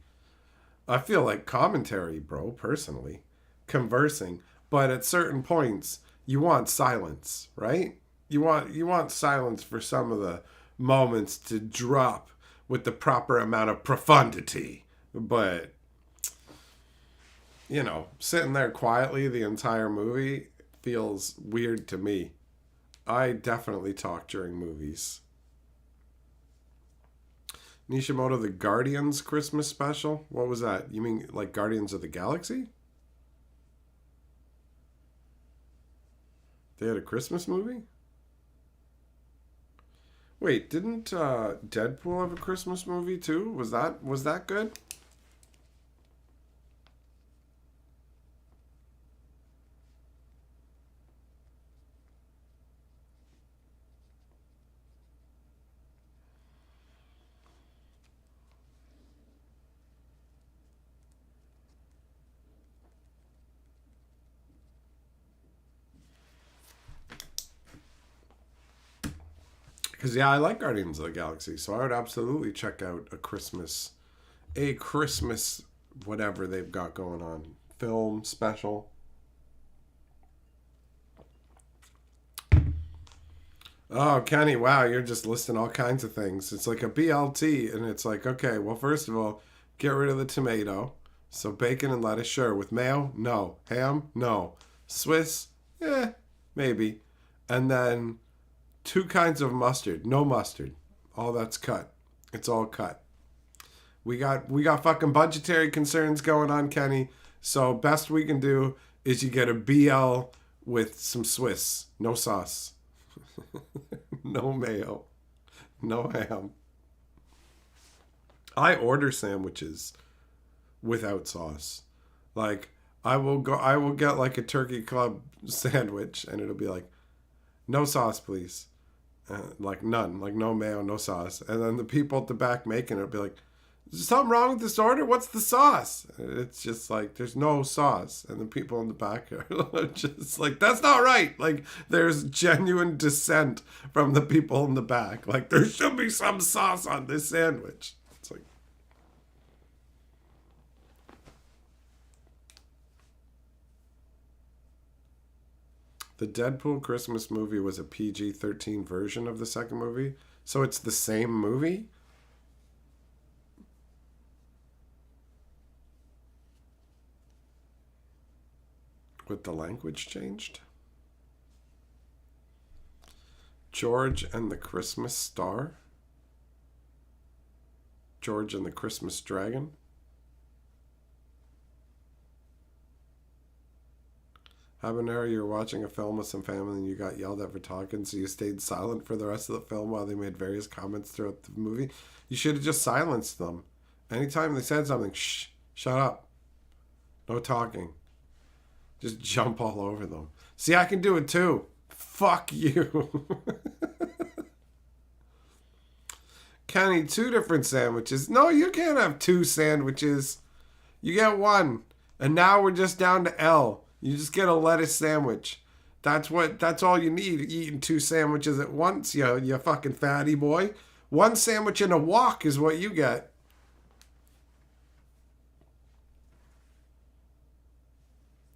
I feel like commentary, bro, personally. Conversing. But at certain points, you want silence, right? You want silence for some of the moments to drop with the proper amount of profundity. But sitting there quietly the entire movie feels weird to me. I definitely talk during movies. Nishimoto, the Guardians Christmas special? What was that? You mean like Guardians of the Galaxy? They had a Christmas movie? Wait, didn't Deadpool have a Christmas movie too? Was that good? Because yeah, I like Guardians of the Galaxy, so I would absolutely check out a Christmas whatever they've got going on, film special. Oh, Kenny, wow, you're just listing all kinds of things. It's like a BLT, and it's like, okay, well, first of all, get rid of the tomato. So bacon and lettuce, sure. With mayo, no. Ham, no. Swiss, maybe. And then two kinds of mustard, no mustard. All that's cut. It's all cut. We got fucking budgetary concerns going on, Kenny. So best we can do is you get a BL with some Swiss, no sauce. No mayo, no ham. I order sandwiches without sauce. Like I will get like a turkey club sandwich and it'll be like no sauce please. Like none, like no mayo, no sauce. And then the people at the back making it'll be like, is there something wrong with this order? What's the sauce? And it's just like there's no sauce, and the people in the back are just like, that's not right. Like there's genuine dissent from the people in the back. Like there should be some sauce on this sandwich. It's like the Deadpool Christmas movie was a PG-13 version of the second movie, so it's the same movie. With the language changed. George and the Christmas Star. George and the Christmas Dragon. Habanero, you were watching a film with some family and you got yelled at for talking, so you stayed silent for the rest of the film while they made various comments throughout the movie. You should have just silenced them. Anytime they said something, shh, shut up. No talking. Just jump all over them. See, I can do it too. Fuck you. Kenny, two different sandwiches. No, you can't have two sandwiches. You get one. And now we're just down to L. You just get a lettuce sandwich. That's all you need, eating two sandwiches at once, you fucking fatty boy. One sandwich and a wok is what you get.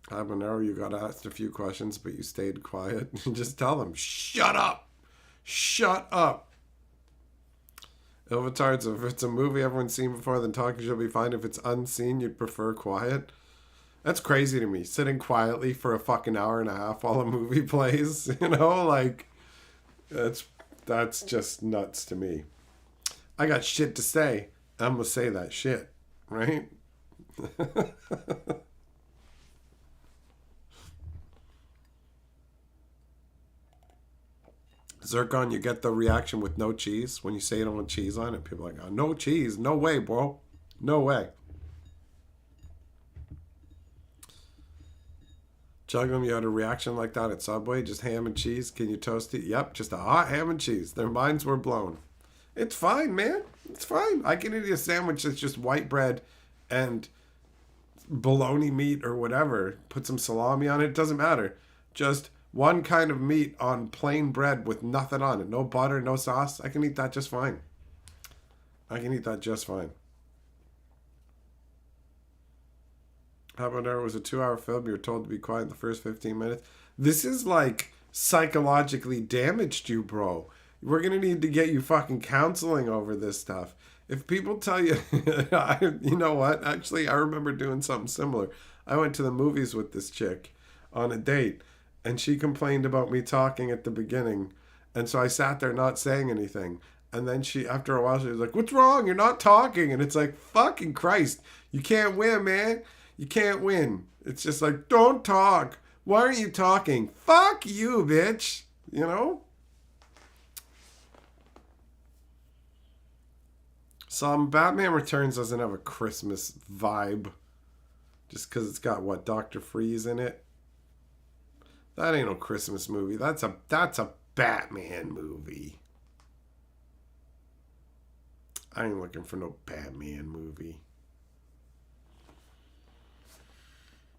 Habanero, you got asked a few questions, but you stayed quiet. Just tell them, shut up. Shut up. Ilvitards, if it's a movie everyone's seen before, then talking should be fine. If it's unseen, you'd prefer quiet. That's crazy to me. Sitting quietly for a fucking hour and a half while a movie plays, like, that's just nuts to me. I got shit to say. I'm gonna say that shit, right? Zircon, you get the reaction with no cheese when you say you don't want cheese on it. People are like, oh, no cheese, no way, bro, no way. Juggum, you had a reaction like that at Subway? Just ham and cheese? Can you toast it? Yep, just a hot ham and cheese. Their minds were blown. It's fine, man. It's fine. I can eat a sandwich that's just white bread and bologna meat or whatever. Put some salami on it. It doesn't matter. Just one kind of meat on plain bread with nothing on it. No butter, no sauce. I can eat that just fine. I can eat that just fine. Habanero was a 2-hour film. You were told to be quiet in the first 15 minutes. This is like psychologically damaged you, bro. We're going to need to get you fucking counseling over this stuff. If people tell you, you know what? Actually, I remember doing something similar. I went to the movies with this chick on a date, and she complained about me talking at the beginning. And so I sat there not saying anything. And then she, after a while, she was like, "What's wrong? You're not talking." And it's like, fucking Christ. You can't win, man. You can't win. It's just like, don't talk. Why aren't you talking? Fuck you, bitch. You know? Batman Returns doesn't have a Christmas vibe. Just because it's got, what, Dr. Freeze in it? That ain't no Christmas movie. That's a Batman movie. I ain't looking for no Batman movie.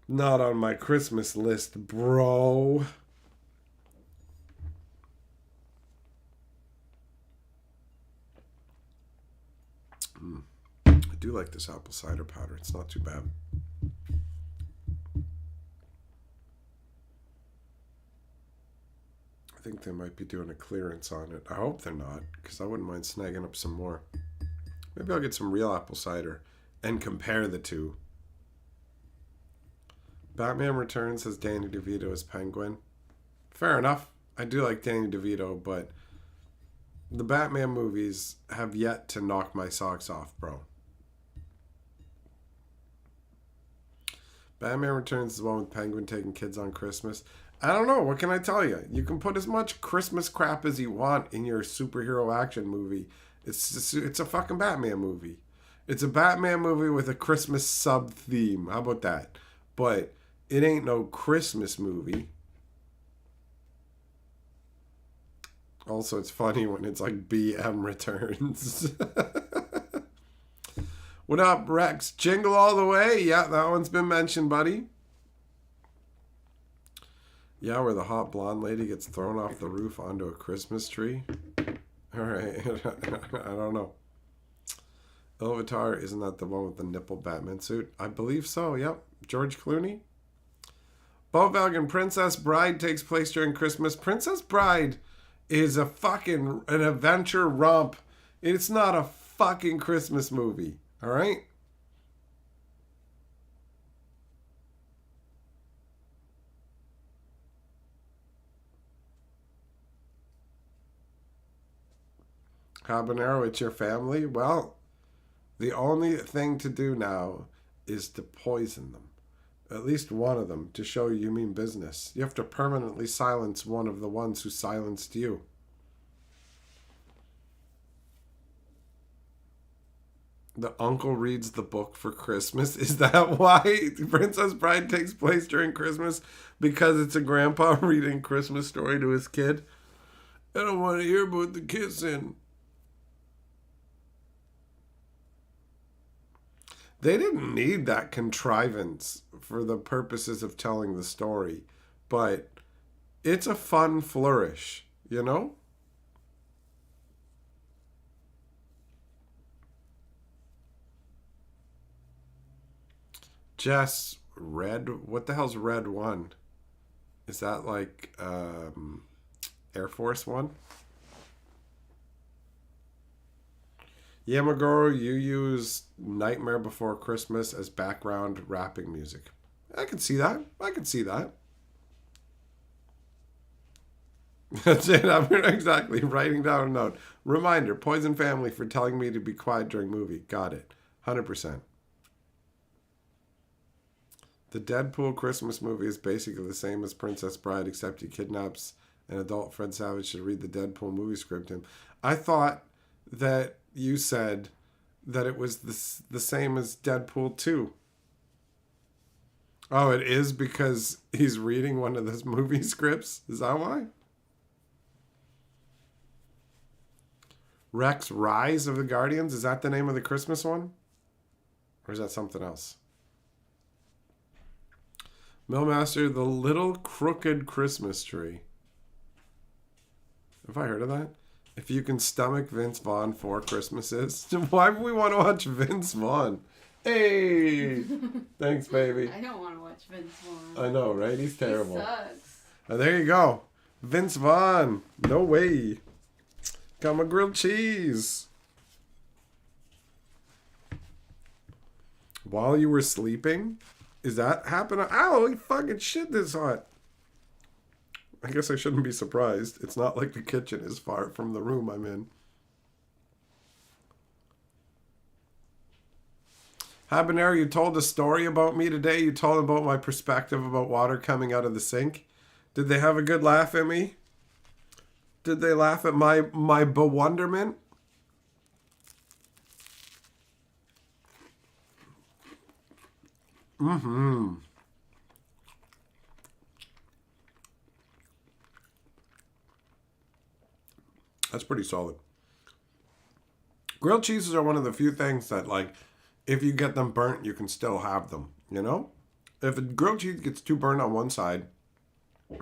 Not on my Christmas list, bro. I do like this apple cider powder. It's not too bad. I think they might be doing a clearance on it. I hope they're not, because I wouldn't mind snagging up some more. Maybe I'll get some real apple cider and compare the two. Batman Returns has Danny DeVito as Penguin. Fair enough. I do like Danny DeVito, but the Batman movies have yet to knock my socks off, bro. Batman Returns is the one with Penguin taking kids on Christmas. I don't know. What can I tell you? You can put as much Christmas crap as you want in your superhero action movie. It's a fucking Batman movie. It's a Batman movie with a Christmas sub-theme. How about that? But it ain't no Christmas movie. Also, it's funny when it's like BM Returns. What up, Rex? Jingle All the Way. Yeah, that one's been mentioned, buddy. Yeah, where the hot blonde lady gets thrown off the roof onto a Christmas tree. All right. I don't know. Ilvatar, isn't that the one with the nipple Batman suit? I believe so, yep. George Clooney. Bovelgan, Princess Bride takes place during Christmas. Princess Bride is an adventure romp. It's not a fucking Christmas movie. All right? Habanero, it's your family? Well, the only thing to do now is to poison them. At least one of them, to show you mean business. You have to permanently silence one of the ones who silenced you. The uncle reads the book for Christmas. Is that why Princess Bride takes place during Christmas? Because it's a grandpa reading Christmas story to his kid? I don't want to hear about the kissing. They didn't need that contrivance for the purposes of telling the story. But it's a fun flourish, you know? Jess, Red, what the hell's Red One? Is that like Air Force One? Yamagoro, you use Nightmare Before Christmas as background rapping music. I can see that. That's it. I'm exactly writing down a note. Reminder, Poison Family for telling me to be quiet during movie. Got it. 100%. The Deadpool Christmas movie is basically the same as Princess Bride, except he kidnaps an adult Fred Savage to read the Deadpool movie script to him. I thought that you said that it was the same as Deadpool 2. Oh, it is because he's reading one of those movie scripts? Is that why? Rex Rise of the Guardians? Is that the name of the Christmas one? Or is that something else? Millmaster, The Little Crooked Christmas Tree. Have I heard of that? If you can stomach Vince Vaughn 4 Christmases. Why would we want to watch Vince Vaughn? Hey! Thanks, baby. I don't want to watch Vince Vaughn. I know, right? He's terrible. He sucks. Oh, there you go. Vince Vaughn. No way. Got my grilled cheese. While you were sleeping, Is that happening? Holy fucking shit, this hot. I guess I shouldn't be surprised. It's not like the kitchen is far from the room I'm in. Habanero, you told a story about me today. You told about my perspective about water coming out of the sink. Did they have a good laugh at me? Did they laugh at my bewilderment? Mm-hmm. That's pretty solid. Grilled cheeses are one of the few things that, like, if you get them burnt, you can still have them, you know? If a grilled cheese gets too burnt on one side,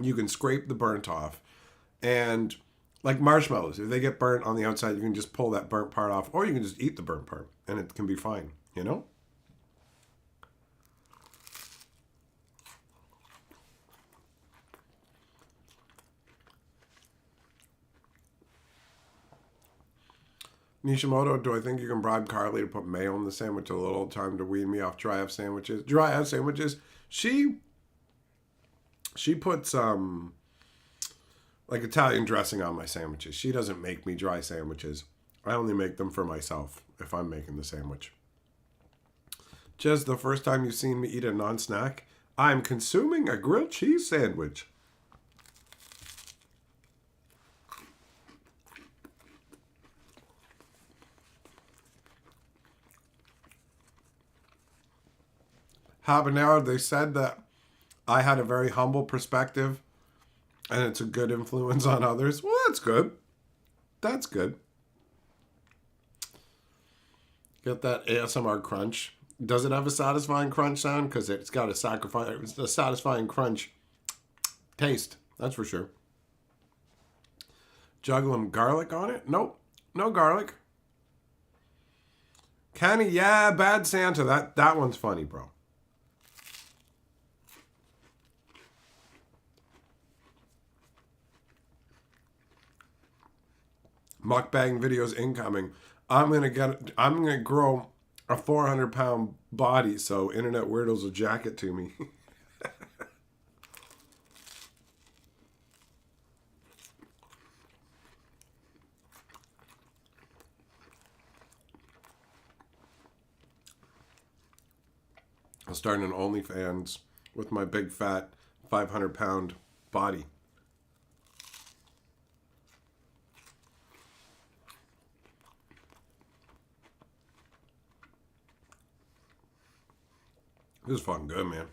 you can scrape the burnt off. And, like marshmallows, if they get burnt on the outside, you can just pull that burnt part off, or you can just eat the burnt part, and it can be fine, you know? Nishimoto, do I think you can bribe Carly to put mayo in the sandwich a little time to wean me off dry-ass sandwiches? Dry-ass sandwiches? She puts like Italian dressing on my sandwiches. She doesn't make me dry sandwiches. I only make them for myself if I'm making the sandwich. Just the first time you've seen me eat a non-snack, I'm consuming a grilled cheese sandwich. Habanero, they said that I had a very humble perspective and it's a good influence on others. Well, that's good. That's good. Get that ASMR crunch. Does it have a satisfying crunch sound? Because it's got a satisfying crunch taste. That's for sure. Juggle 'em garlic on it? Nope. No garlic. Kenny, yeah, Bad Santa. That one's funny, bro. Mukbang videos incoming. I'm gonna grow a 400-pound body so internet weirdos will jack it to me. I'll start an OnlyFans with my big fat 500-pound body. This is fucking good, man.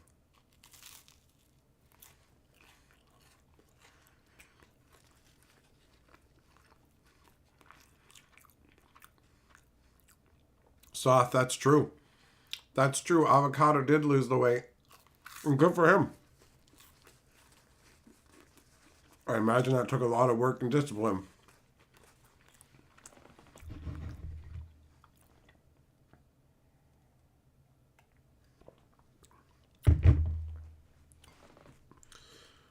Soft, that's true. That's true. Avocado did lose the weight. And good for him. I imagine that took a lot of work and discipline.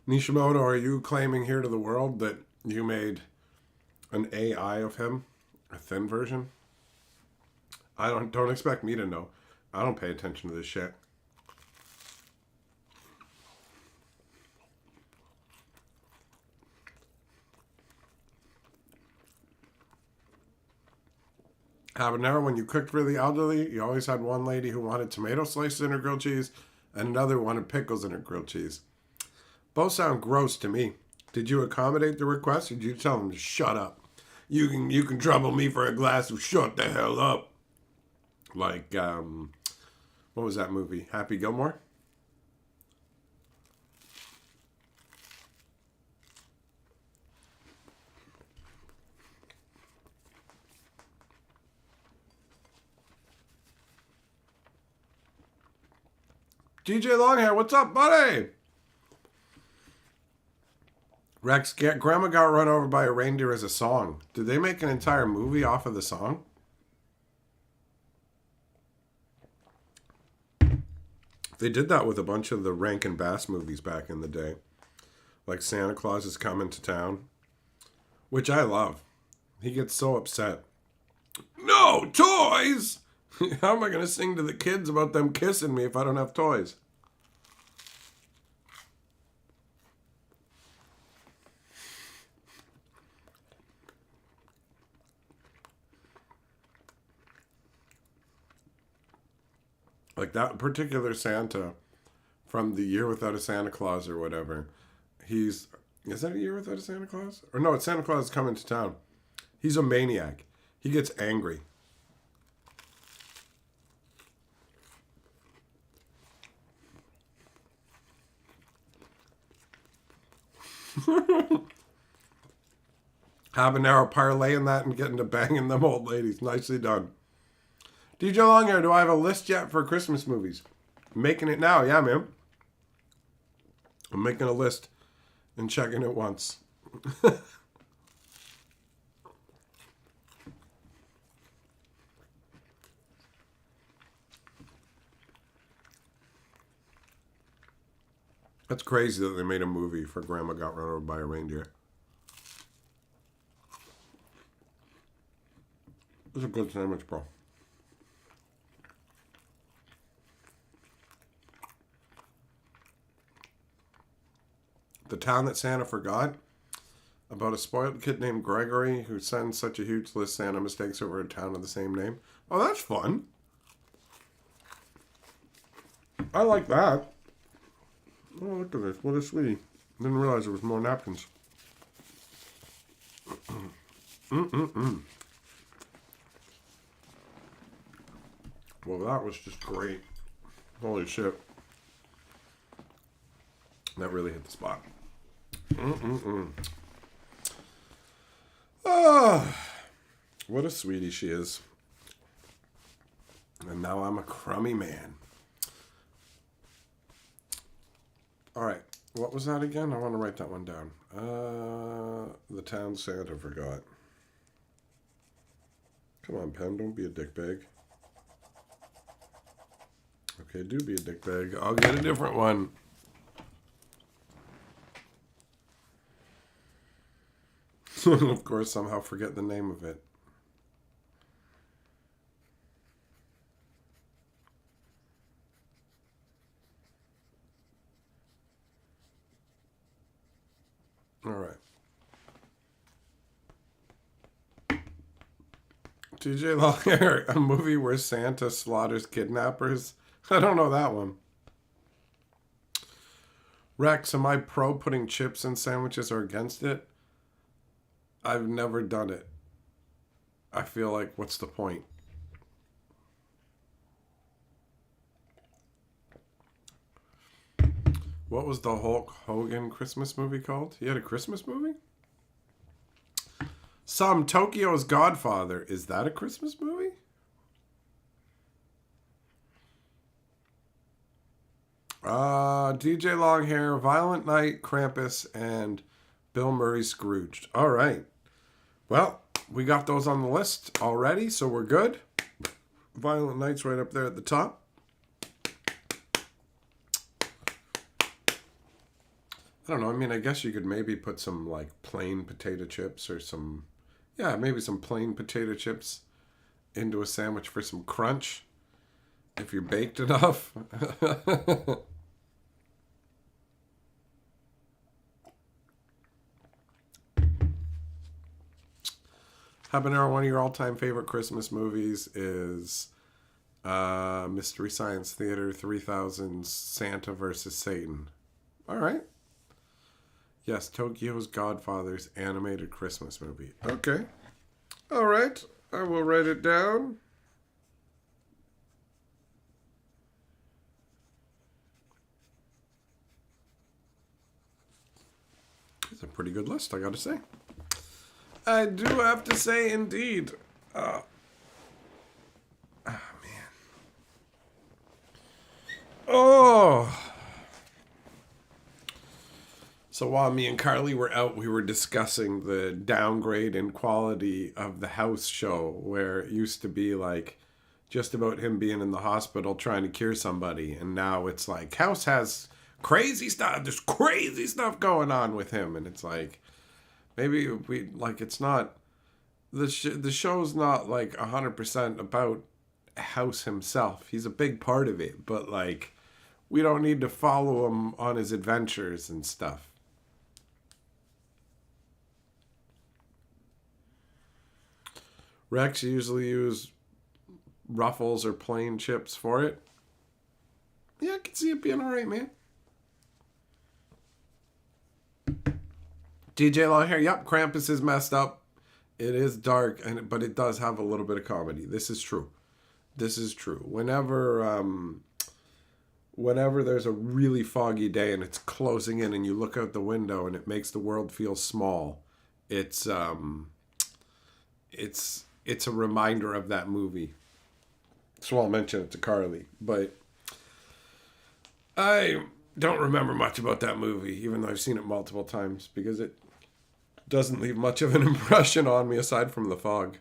Nishimoto, are you claiming here to the world that you made an AI of him? A thin version? Don't expect me to know. I don't pay attention to this shit. Habanero, when you cooked for the elderly, you always had one lady who wanted tomato slices in her grilled cheese and another wanted pickles in her grilled cheese. Both sound gross to me. Did you accommodate the request or did you tell them to shut up? You can trouble me for a glass of shut the hell up. Like, what was that movie? Happy Gilmore? DJ Longhair, what's up, buddy? Rex, Grandma Got Run Over by a Reindeer is a song. Did they make an entire movie off of the song? They did that with a bunch of the Rankin Bass movies back in the day. Like Santa Claus is Coming to Town. Which I love. He gets so upset. No toys! How am I going to sing to the kids about them kissing me if I don't have toys? Like that particular Santa from the Year Without a Santa Claus or whatever. Is that a Year Without a Santa Claus? Or no, it's Santa Claus Coming to Town. He's a maniac. He gets angry. Habanero parlaying that and getting to banging them old ladies. Nicely done. DJ Longhair, do I have a list yet for Christmas movies? I'm making it now. Yeah, man. I'm making a list and checking it once. That's crazy that they made a movie for Grandma Got Run Over by a Reindeer. It's a good sandwich, bro. The Town That Santa Forgot, about a spoiled kid named Gregory who sends such a huge list of Santa mistakes over a town of the same name. Oh, that's fun. I like that. Oh, look at this. What a sweetie. Didn't realize there was more napkins. Well, that was just great. Holy shit. That really hit the spot. Oh, what a sweetie she is. And now I'm a crummy man. All right. What was that again? I want to write that one down. The Town Santa Forgot. Come on, pen. Don't be a dickbag. Okay, do be a dickbag. I'll get a different one. Of course, somehow forget the name of it. All right. TJ Longhair, a movie where Santa slaughters kidnappers. I don't know that one. Rex, am I pro putting chips in sandwiches or against it? I've never done it. I feel like, what's the point? What was the Hulk Hogan Christmas movie called? He had a Christmas movie? Tokyo's Godfather. Is that a Christmas movie? DJ Longhair, Violent Night, Krampus, and Bill Murray Scrooged. All right. Well, we got those on the list already, so we're good. Violent Night's right up there at the top. I don't know. I mean, I guess you could maybe put some, like, plain potato chips or some... Yeah, maybe some plain potato chips into a sandwich for some crunch. If you're baked enough. Habanero, one of your all-time favorite Christmas movies is Mystery Science Theater 3000 Santa versus Satan. All right. Yes, Tokyo's Godfather's animated Christmas movie. Okay. All right. I will write it down. It's a pretty good list, I gotta say. I do have to say, indeed. Man. Oh. So while me and Carly were out, we were discussing the downgrade in quality of the House show, where it used to be like just about him being in the hospital trying to cure somebody, and now it's like House has crazy stuff. There's crazy stuff going on with him, and it's like maybe we like it's not the show's not like 100% about House himself. He's a big part of it, but like we don't need to follow him on his adventures and stuff. Rex usually use Ruffles or plain chips for it. Yeah, I can see it being all right, man. DJ Long here. Yep, Krampus is messed up. It is dark, but it does have a little bit of comedy. This is true. This is true. Whenever there's a really foggy day and it's closing in, and you look out the window and it makes the world feel small, it's a reminder of that movie. So I'll mention it to Carly, but I don't remember much about that movie, even though I've seen it multiple times, because it doesn't leave much of an impression on me aside from the fog.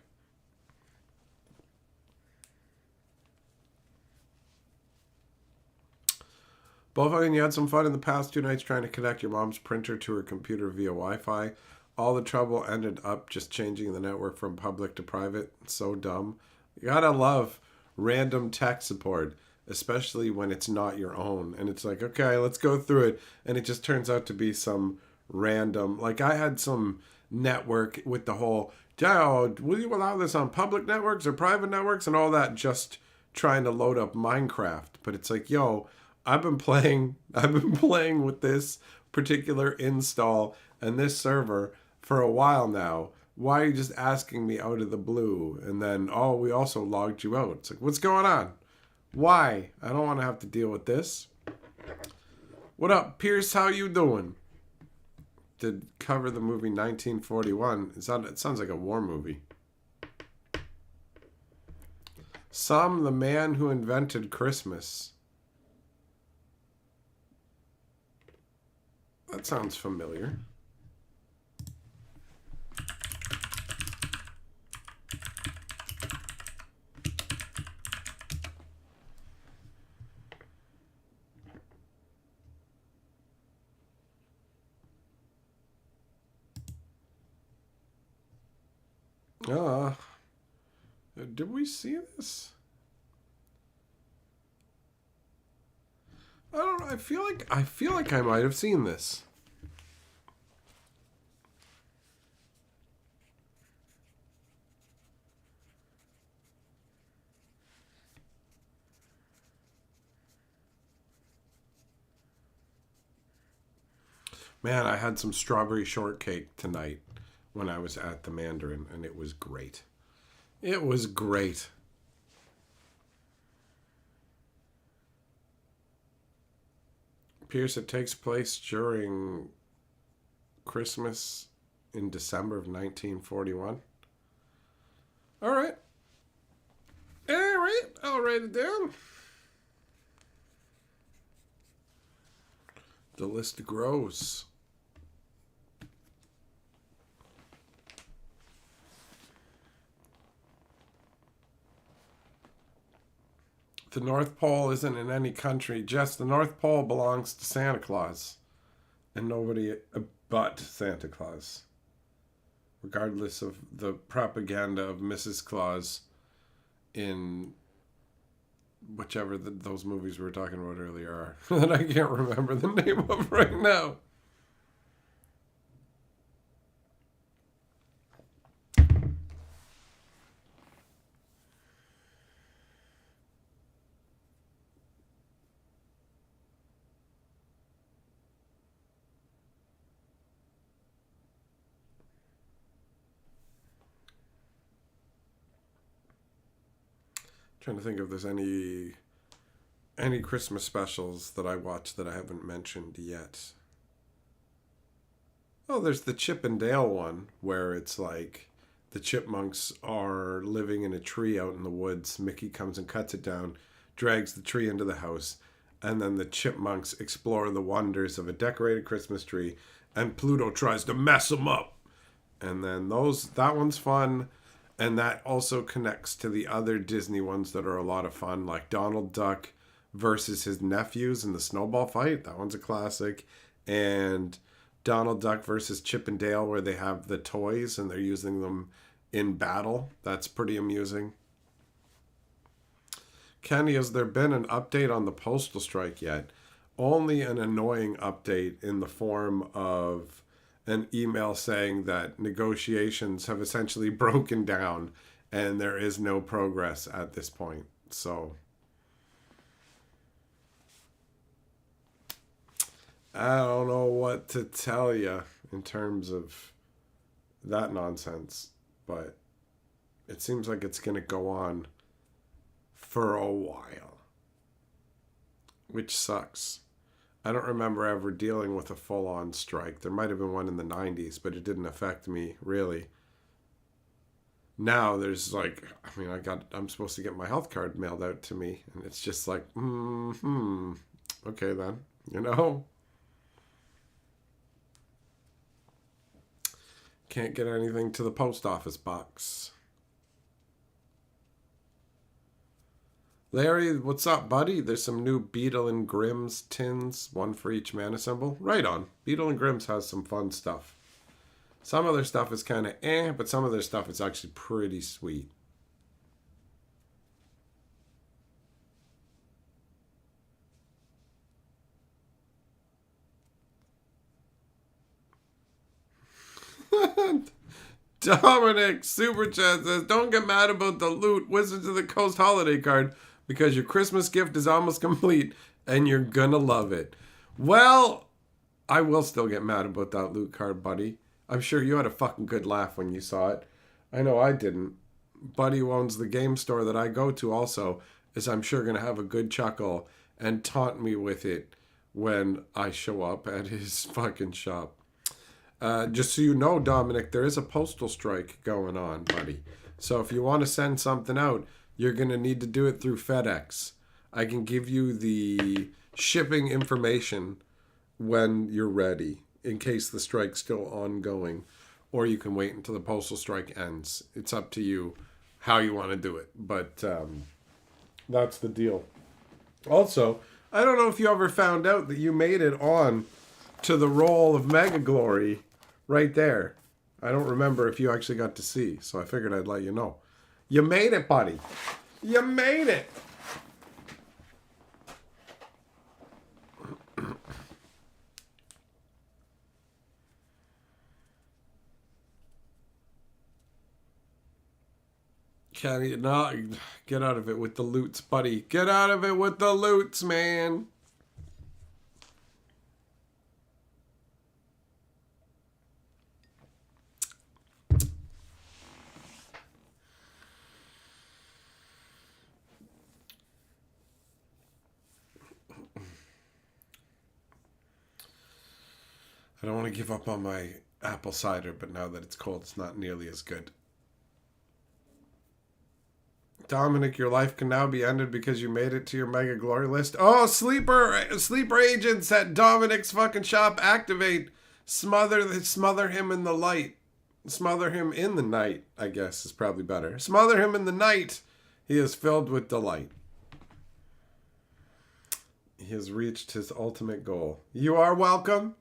Bullfucking, you had some fun in the past 2 nights trying to connect your mom's printer to her computer via Wi-Fi. All the trouble ended up just changing the network from public to private. So dumb. You gotta love random tech support, especially when it's not your own. And it's like, okay, let's go through it. And it just turns out to be some random... Like, I had some network with the whole, oh, will you allow this on public networks or private networks and all that, just trying to load up Minecraft. But it's like, yo... I've been playing with this particular install and this server for a while now. Why are you just asking me out of the blue? And then, oh, we also logged you out. It's like, what's going on? Why? I don't want to have to deal with this. What up, Pierce? How you doing? Did cover the movie 1941. It sounds like a war movie. Some, the man who invented Christmas. That sounds familiar. Did we see this? I don't know. I feel like I might have seen this. Man, I had some strawberry shortcake tonight when I was at the Mandarin, and it was great. It was great. Pierce, it takes place during Christmas in December of 1941. All right. I'll write it down. The list grows. The North Pole isn't in any country. Just the North Pole belongs to Santa Claus. And nobody but Santa Claus. Regardless of the propaganda of Mrs. Claus in whichever those movies we were talking about earlier are. That I can't remember the name of right now. Trying to think if there's any Christmas specials that I watched that I haven't mentioned yet. Oh, there's the Chip and Dale one where it's like the chipmunks are living in a tree out in the woods. Mickey comes and cuts it down, drags the tree into the house, and then the chipmunks explore the wonders of a decorated Christmas tree, and Pluto tries to mess them up. And then that one's fun. And that also connects to the other Disney ones that are a lot of fun, like Donald Duck versus his nephews in the snowball fight. That one's a classic. And Donald Duck versus Chip and Dale, where they have the toys and they're using them in battle. That's pretty amusing. Kenny, has there been an update on the postal strike yet? Only an annoying update in the form of an email saying that negotiations have essentially broken down and there is no progress at this point. So I don't know what to tell you in terms of that nonsense, but it seems like it's going to go on for a while, which sucks. I don't remember ever dealing with a full-on strike. There might have been one in the 90s, but it didn't affect me, really. Now there's like, I mean, I'm supposed to get my health card mailed out to me, and it's just like, okay then, you know? Can't get anything to the post office box. Larry, what's up, buddy? There's some new Beetle and Grimm's tins, one for each mana symbol. Right on. Beetle and Grimm's has some fun stuff. Some of their stuff is kind of but some of their stuff is actually pretty sweet. Dominic Super Chat says, don't get mad about the loot Wizards of the Coast holiday card because your Christmas gift is almost complete and you're gonna love it. Well, I will still get mad about that loot card, buddy. I'm sure you had a fucking good laugh when you saw it. I know I didn't. Buddy who owns the game store that I go to also is, I'm sure, gonna have a good chuckle and taunt me with it when I show up at his fucking shop. Just so you know, Dominic, there is a postal strike going on, buddy. So if you want to send something out, you're going to need to do it through FedEx. I can give you the shipping information when you're ready, in case the strike's still ongoing. Or you can wait until the postal strike ends. It's up to you how you want to do it. But that's the deal. Also, I don't know if you ever found out that you made it on to the roll of Mega Glory right there. I don't remember if you actually got to see, so I figured I'd let you know. You made it, buddy. You made it. Can you not get out of it with the loots, buddy? Get out of it with the loots, man. I don't want to give up on my apple cider, but now that it's cold, it's not nearly as good. Dominic, your life can now be ended because you made it to your Mega Glory list. Oh, sleeper agents at Dominic's fucking shop activate. Smother him in the light. Smother him in the night, I guess is probably better. Smother him in the night. He is filled with delight. He has reached his ultimate goal. You are welcome.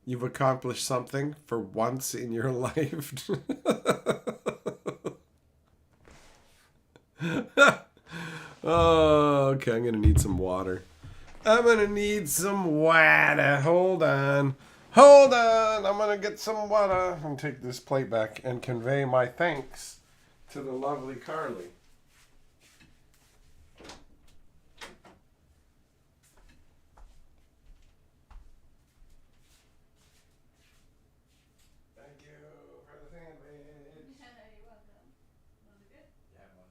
You've accomplished something for once in your life. Oh, okay, I'm going to need some water. I'm going to need some water. Hold on. Hold on. I'm going to get some water and take this plate back and convey my thanks to the lovely Carly. Thank you for the sandwich. You're welcome. Was it good? Yeah, it was.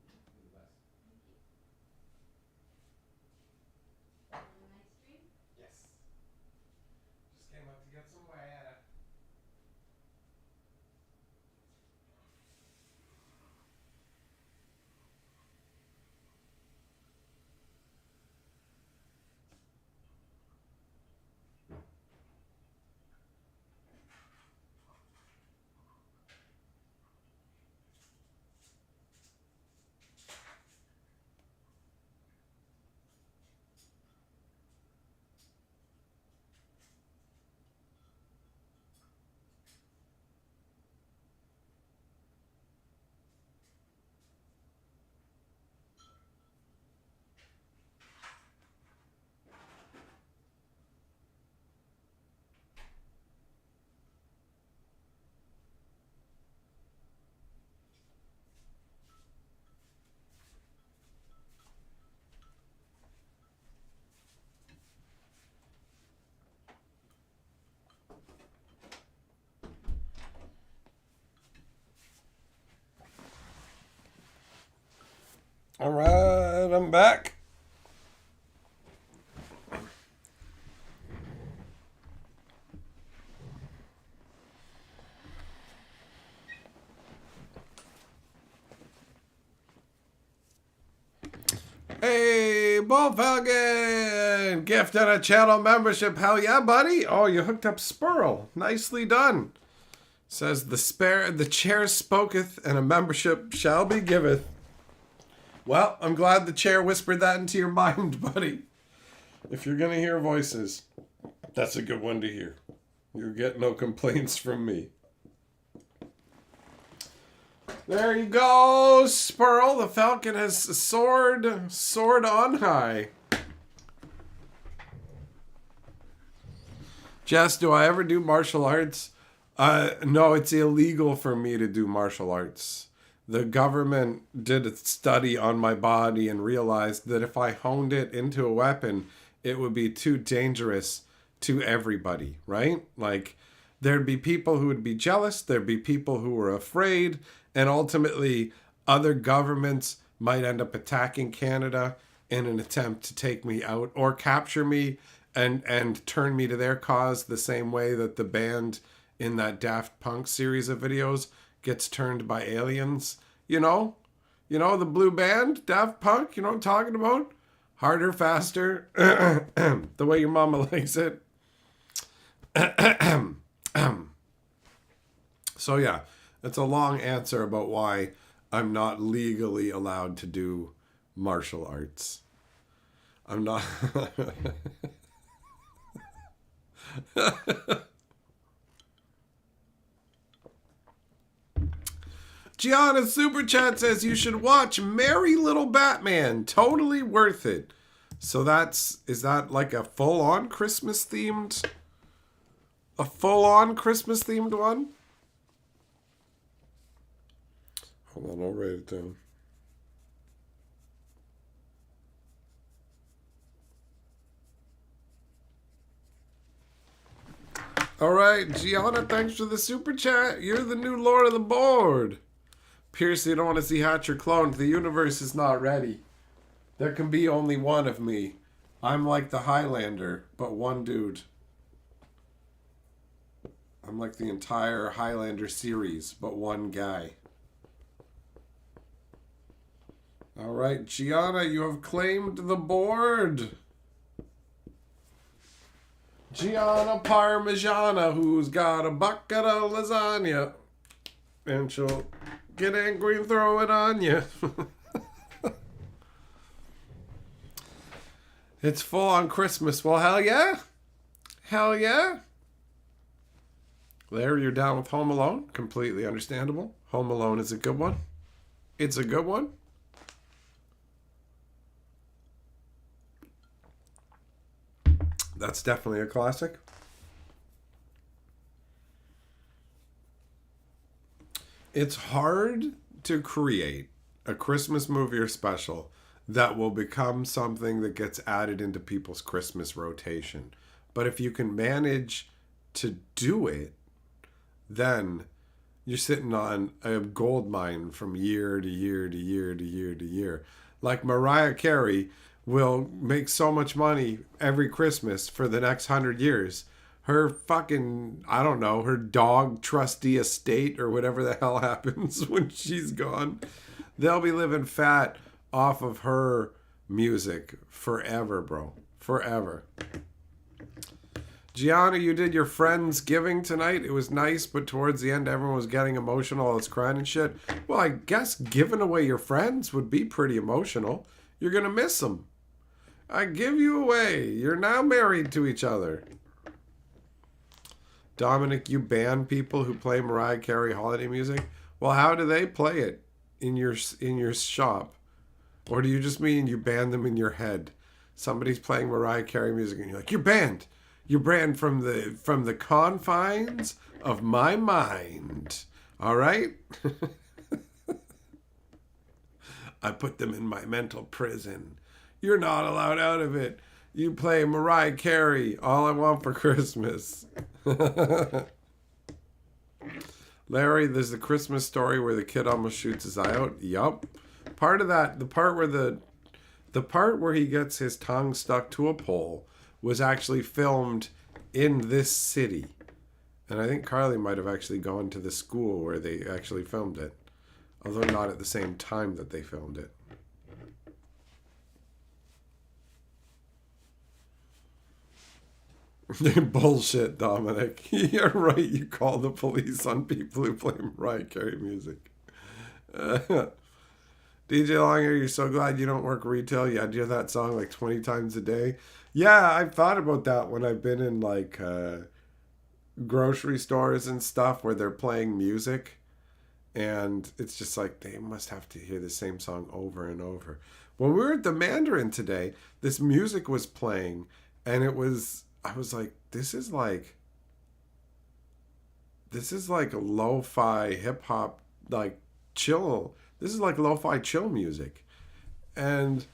You're the best. Thank you. Having a nice stream? Yes. Just came up to get some water. All right, I'm back. Hey, Bull Falcon! Gift and a channel membership. Hell yeah, buddy. Oh, you hooked up Spurl. Nicely done. Says the chair spoketh and a membership shall be giveth. Well, I'm glad the chair whispered that into your mind, buddy. If you're going to hear voices, that's a good one to hear. You'll get no complaints from me. There you go, Spurl. The Falcon has soared on high. Jess, do I ever do martial arts? No, it's illegal for me to do martial arts. The government did a study on my body and realized that if I honed it into a weapon, it would be too dangerous to everybody, right? Like, there'd be people who would be jealous, there'd be people who were afraid, and ultimately, other governments might end up attacking Canada in an attempt to take me out or capture me and turn me to their cause the same way that the band in that Daft Punk series of videos gets turned by aliens. You know the blue band, Daft Punk, you know what I'm talking about? Harder, faster, the way your mama likes it. So yeah, that's a long answer about why I'm not legally allowed to do martial arts. I'm not... Gianna Super Chat says you should watch Merry Little Batman. Totally worth it. So is that like a full-on Christmas themed? A full-on Christmas themed one? Hold on, I'll write it down. All right, Gianna, thanks for the super chat. You're the new lord of the board. Pierce, you don't want to see Hatcher cloned. The universe is not ready. There can be only one of me. I'm like the Highlander, but one dude. I'm like the entire Highlander series, but one guy. All right, Gianna, you have claimed the board. Gianna Parmigiana, who's got a bucket of lasagna. And she'll get angry and throw it on you. It's full on Christmas. Well, hell yeah. Hell yeah. Larry, you're down with Home Alone. Completely understandable. Home Alone is a good one. It's a good one. That's definitely a classic. It's hard to create a Christmas movie or special that will become something that gets added into people's Christmas rotation. But if you can manage to do it, then you're sitting on a gold mine from year to year to year to year to year. Like Mariah Carey will make so much money every Christmas for the next 100 years. Her fucking, I don't know, her dog trustee estate or whatever the hell happens when she's gone. They'll be living fat off of her music forever, bro. Forever. Gianna, you did your Friendsgiving tonight. It was nice, but towards the end, everyone was getting emotional. I was crying and shit. Well, I guess giving away your friends would be pretty emotional. You're going to miss them. I give you away. You're now married to each other. Dominic, you ban people who play Mariah Carey holiday music? Well, how do they play it in your shop? Or do you just mean you ban them in your head? Somebody's playing Mariah Carey music and you're like, you're banned. You're banned from the confines of my mind. All right? I put them in my mental prison. You're not allowed out of it. You play Mariah Carey, All I Want for Christmas. Larry, there's the Christmas Story where the kid almost shoots his eye out. Yup. part of that, the part where he gets his tongue stuck to a pole was actually filmed in this city. And I think Carly might have actually gone to the school where they actually filmed it. Although not at the same time that they filmed it. Bullshit, Dominic. You're right, you call the police on people who play Mariah Carey music. DJ Longhair, you're so glad you don't work retail. You had to hear that song like 20 times a day. Yeah, I've thought about that when I've been in like grocery stores and stuff where they're playing music. And it's just like they must have to hear the same song over and over. When we were at the Mandarin today, this music was playing and I was like, this is like a lo-fi hip-hop, like chill. This is like lo-fi chill music. And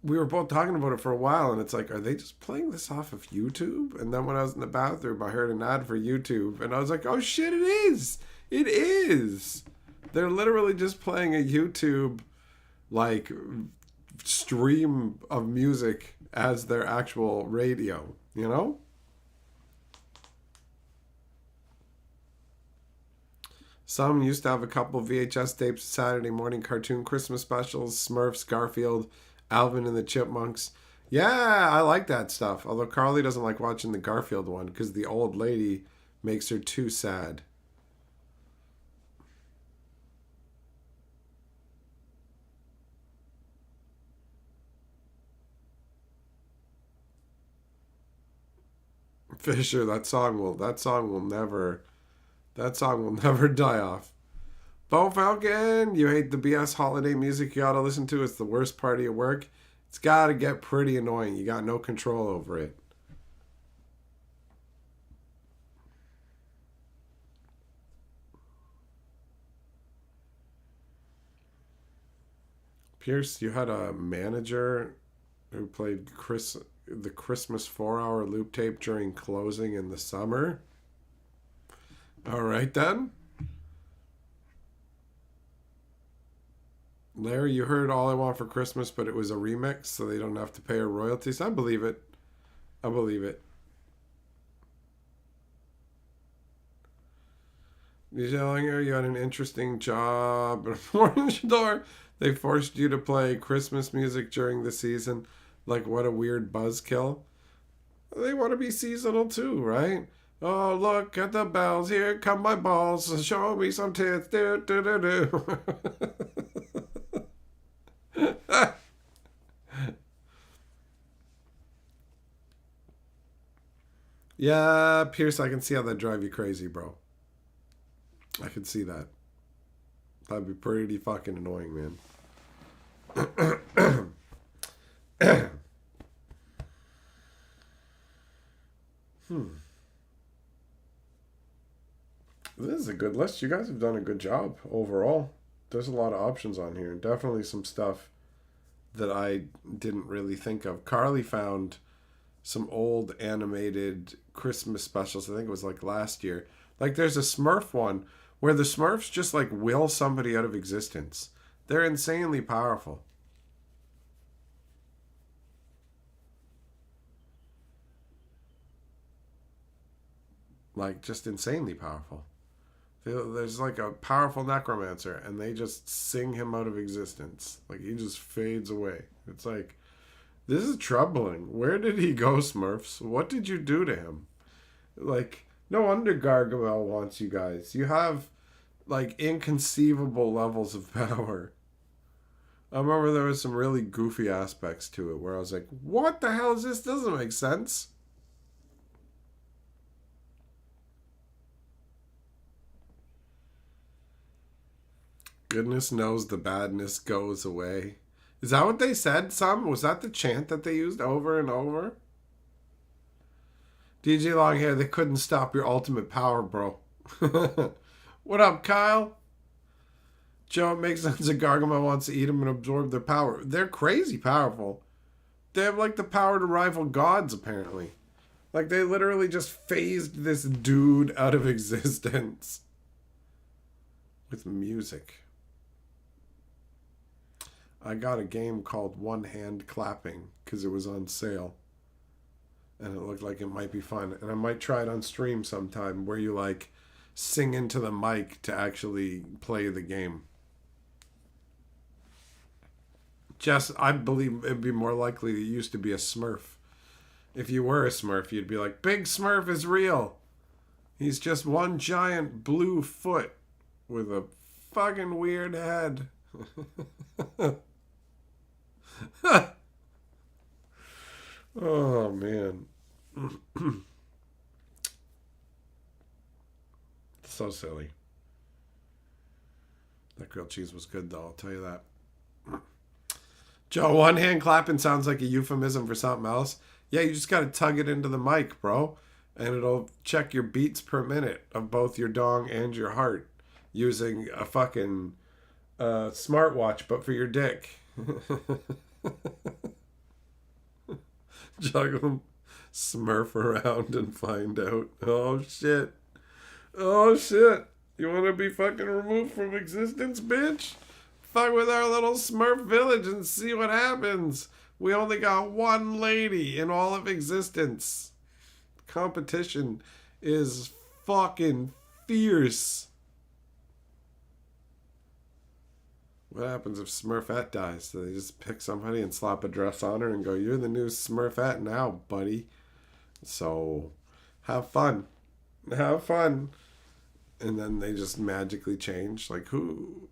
we were both talking about it for a while, and it's like, are they just playing this off of YouTube? And then when I was in the bathroom, I heard an ad for YouTube, and I was like, oh shit, it is! It is! They're literally just playing a YouTube, like, stream of music as their actual radio, you know? Some used to have a couple VHS tapes, Saturday morning cartoon Christmas specials, Smurfs, Garfield, Alvin and the Chipmunks. Yeah, I like that stuff. Although Carly doesn't like watching the Garfield one because the old lady makes her too sad. Fisher, that song will never die off. Bo Falcon, you hate the BS holiday music you gotta listen to. It's the worst part of your work. It's gotta get pretty annoying. You got no control over it. Pierce, you had a manager who played the Christmas 4-hour loop tape during closing in the summer. All right, then. Larry, you heard All I Want for Christmas, but it was a remix, so they don't have to pay her royalties. I believe it. I believe it. You telling her you had an interesting job at a mortgage store? They forced you to play Christmas music during the season. Like, what a weird buzzkill. They want to be seasonal too, right? Oh, look at the bells. Here come my balls. Show me some tits. Do, do, do, do. Yeah, Pierce, I can see how that drive you crazy, bro. I can see that. That'd be pretty fucking annoying, man. This is a good list. You guys have done a good job overall. There's a lot of options on here. Definitely some stuff that I didn't really think of. Carly found some old animated Christmas specials. I think it was like last year. Like there's a Smurf one where the Smurfs just like will somebody out of existence. They're insanely powerful. Like just insanely powerful. There's like a powerful necromancer and they just sing him out of existence. Like he just fades away. It's like, this is troubling. Where did he go, Smurfs? What did you do to him? Like, no wonder Gargamel wants you guys. You have like inconceivable levels of power. I remember there was some really goofy aspects to it where I was like, what the hell is this? Doesn't make sense. Goodness knows the badness goes away. Is that what they said, some? Was that the chant that they used over and over? DJ Longhair, they couldn't stop your ultimate power, bro. What up, Kyle? Joe, it makes sense that Gargamel wants to eat them and absorb their power. They're crazy powerful. They have like the power to rival gods, apparently. Like they literally just phased this dude out of existence. With music. I got a game called One Hand Clapping because it was on sale. And it looked like it might be fun. And I might try it on stream sometime where you like sing into the mic to actually play the game. Jess, I believe it'd be more likely that you used to be a Smurf. If you were a Smurf, you'd be like, Big Smurf is real. He's just one giant blue foot with a fucking weird head. Oh, man. So silly. That grilled cheese was good, though, I'll tell you that. Joe, one hand clapping sounds like a euphemism for something else. Yeah, you just got to tug it into the mic, bro. And it'll check your beats per minute of both your dong and your heart using a fucking smartwatch, but for your dick. Juggle, smurf around and find out. Oh, shit. Oh, shit. You want to be fucking removed from existence, bitch? Fuck with our little Smurf village and see what happens. We only got one lady in all of existence. Competition is fucking fierce. What happens if Smurfette dies? So they just pick somebody and slap a dress on her and go, you're the new Smurfette now, buddy. So have fun. Have fun. And then they just magically change. Like, who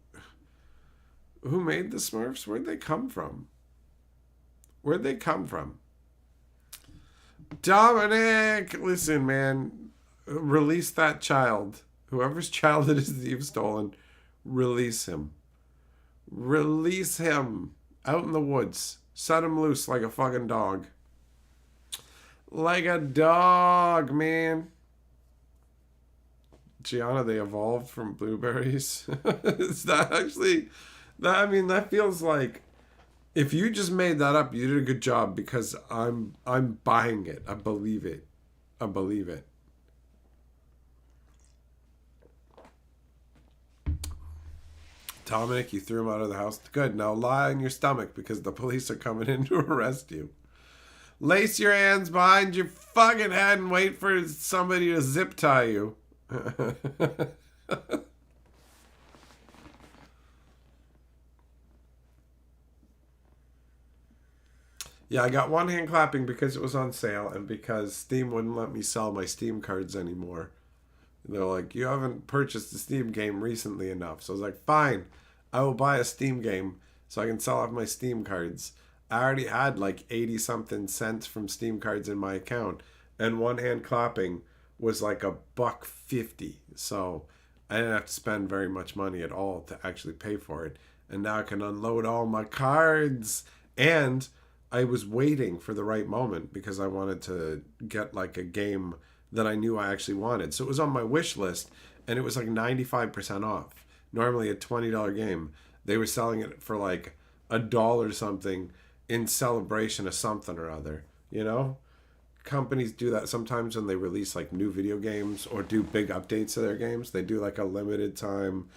made the Smurfs? Where'd they come from? Where'd they come from? Dominic, listen, man. Release that child. Whoever's child it is that you've stolen, release him. Release him out in the woods. Set him loose like a fucking dog. Like a dog, man. Gianna, they evolved from blueberries. Is that actually... that feels like if you just made that up, you did a good job because I'm buying it. I believe it. I believe it. Dominic, you threw him out of the house. Good. Now lie on your stomach because the police are coming in to arrest you. Lace your hands behind your fucking head and wait for somebody to zip tie you. Yeah, I got one hand clapping because it was on sale and because Steam wouldn't let me sell my Steam cards anymore. They're like, you haven't purchased a Steam game recently enough. So I was like, fine, I will buy a Steam game so I can sell off my Steam cards. I already had like 80 something cents from Steam cards in my account, and one hand clapping was like $1.50. So I didn't have to spend very much money at all to actually pay for it. And now I can unload all my cards. And I was waiting for the right moment because I wanted to get like a game that I knew I actually wanted. So it was on my wish list and it was like 95% off. Normally a $20 game. They were selling it for like $1 something in celebration of something or other, you know? Companies do that sometimes when they release like new video games or do big updates to their games. They do like a limited time,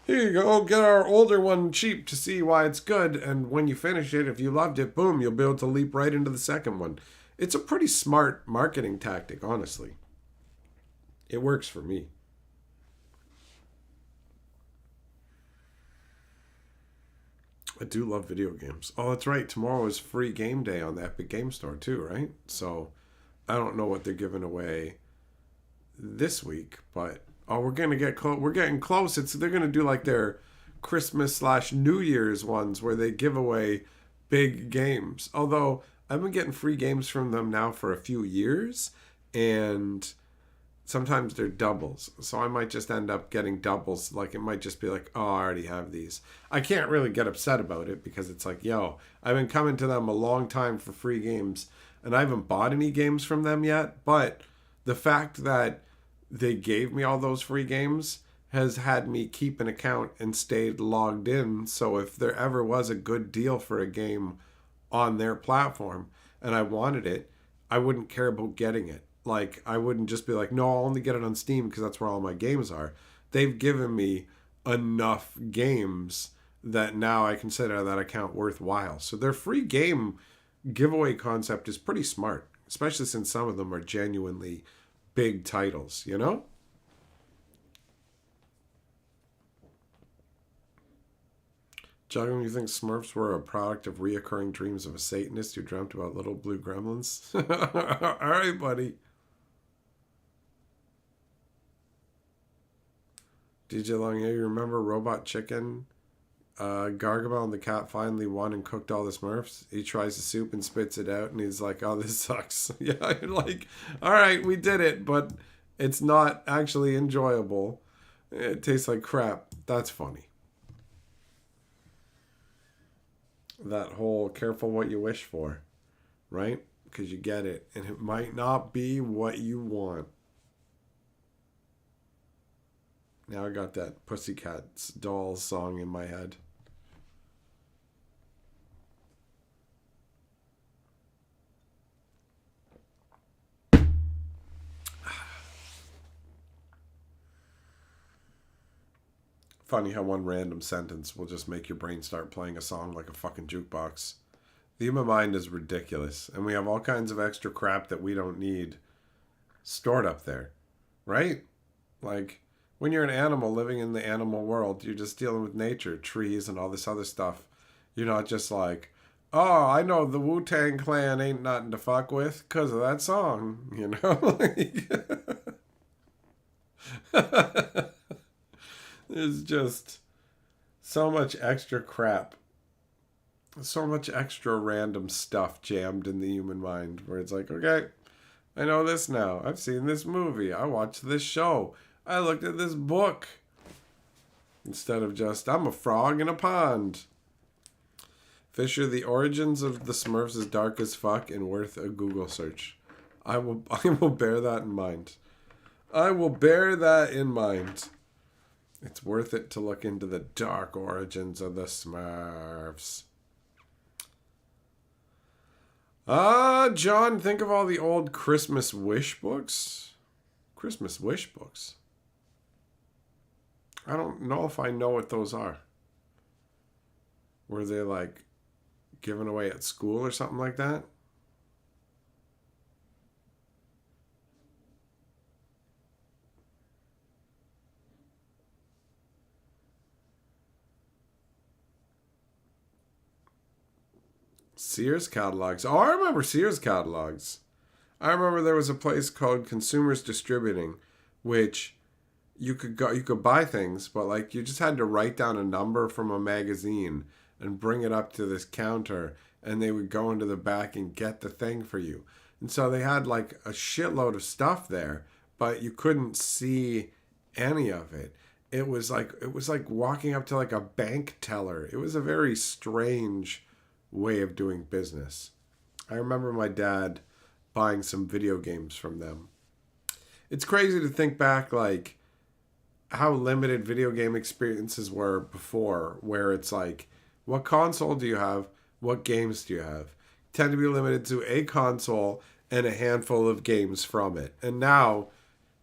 here you go, get our older one cheap to see why it's good. And when you finish it, if you loved it, boom, you'll be able to leap right into the second one. It's a pretty smart marketing tactic, honestly. It works for me. I do love video games. Oh, that's right. Tomorrow is free game day on the Epic Game Store too, right? So I don't know what they're giving away this week, but we're gonna get close. We're getting close. They're gonna do like their Christmas/New Year's ones where they give away big games. Although I've been getting free games from them now for a few years, and sometimes they're doubles. So I might just end up getting doubles. Like it might just be like, oh, I already have these. I can't really get upset about it because it's like, yo, I've been coming to them a long time for free games, and I haven't bought any games from them yet. But the fact that they gave me all those free games has had me keep an account and stayed logged in. So if there ever was a good deal for a game on their platform and I wanted it, I wouldn't care about getting it. Like, I wouldn't just be like, no, I'll only get it on Steam because that's where all my games are. They've given me enough games that now I consider that account worthwhile. So their free game giveaway concept is pretty smart, especially since some of them are genuinely big titles, you know? Juggling, you think Smurfs were a product of reoccurring dreams of a Satanist who dreamt about little blue gremlins? All right, buddy. DJ Long, you remember Robot Chicken? Gargamel and the cat finally won and cooked all the Smurfs. He tries the soup and spits it out, and he's like, "Oh, this sucks." Yeah, you're like, all right, we did it, but it's not actually enjoyable. It tastes like crap. That's funny. That whole careful what you wish for, right? Because you get it, and it might not be what you want. Now I got that Pussycats Dolls song in my head. Funny how one random sentence will just make your brain start playing a song like a fucking jukebox. The human mind is ridiculous, and we have all kinds of extra crap that we don't need stored up there, right? Like, when you're an animal living in the animal world, you're just dealing with nature, trees, and all this other stuff. You're not just like, oh, I know the Wu-Tang Clan ain't nothing to fuck with because of that song, you know? There's just so much extra crap. So much extra random stuff jammed in the human mind where it's like, okay, I know this now. I've seen this movie. I watched this show. I looked at this book. Instead of just, I'm a frog in a pond. Fisher, the origins of the Smurfs is dark as fuck and worth a Google search. I will bear that in mind. I will bear that in mind. It's worth it to look into the dark origins of the Smurfs. John, think of all the old Christmas wish books. Christmas wish books. I don't know if I know what those are. Were they like given away at school or something like that? Sears catalogs. Oh, I remember Sears catalogs. I remember there was a place called Consumers Distributing, which you could buy things, but like you just had to write down a number from a magazine and bring it up to this counter, and they would go into the back and get the thing for you. And so they had like a shitload of stuff there, but you couldn't see any of it. It was like walking up to like a bank teller. It was a very strange way of doing business. I remember my dad buying some video games from them. It's crazy to think back like how limited video game experiences were before, where it's like, what console do you have? What games do you have? Tend to be limited to a console and a handful of games from it. And now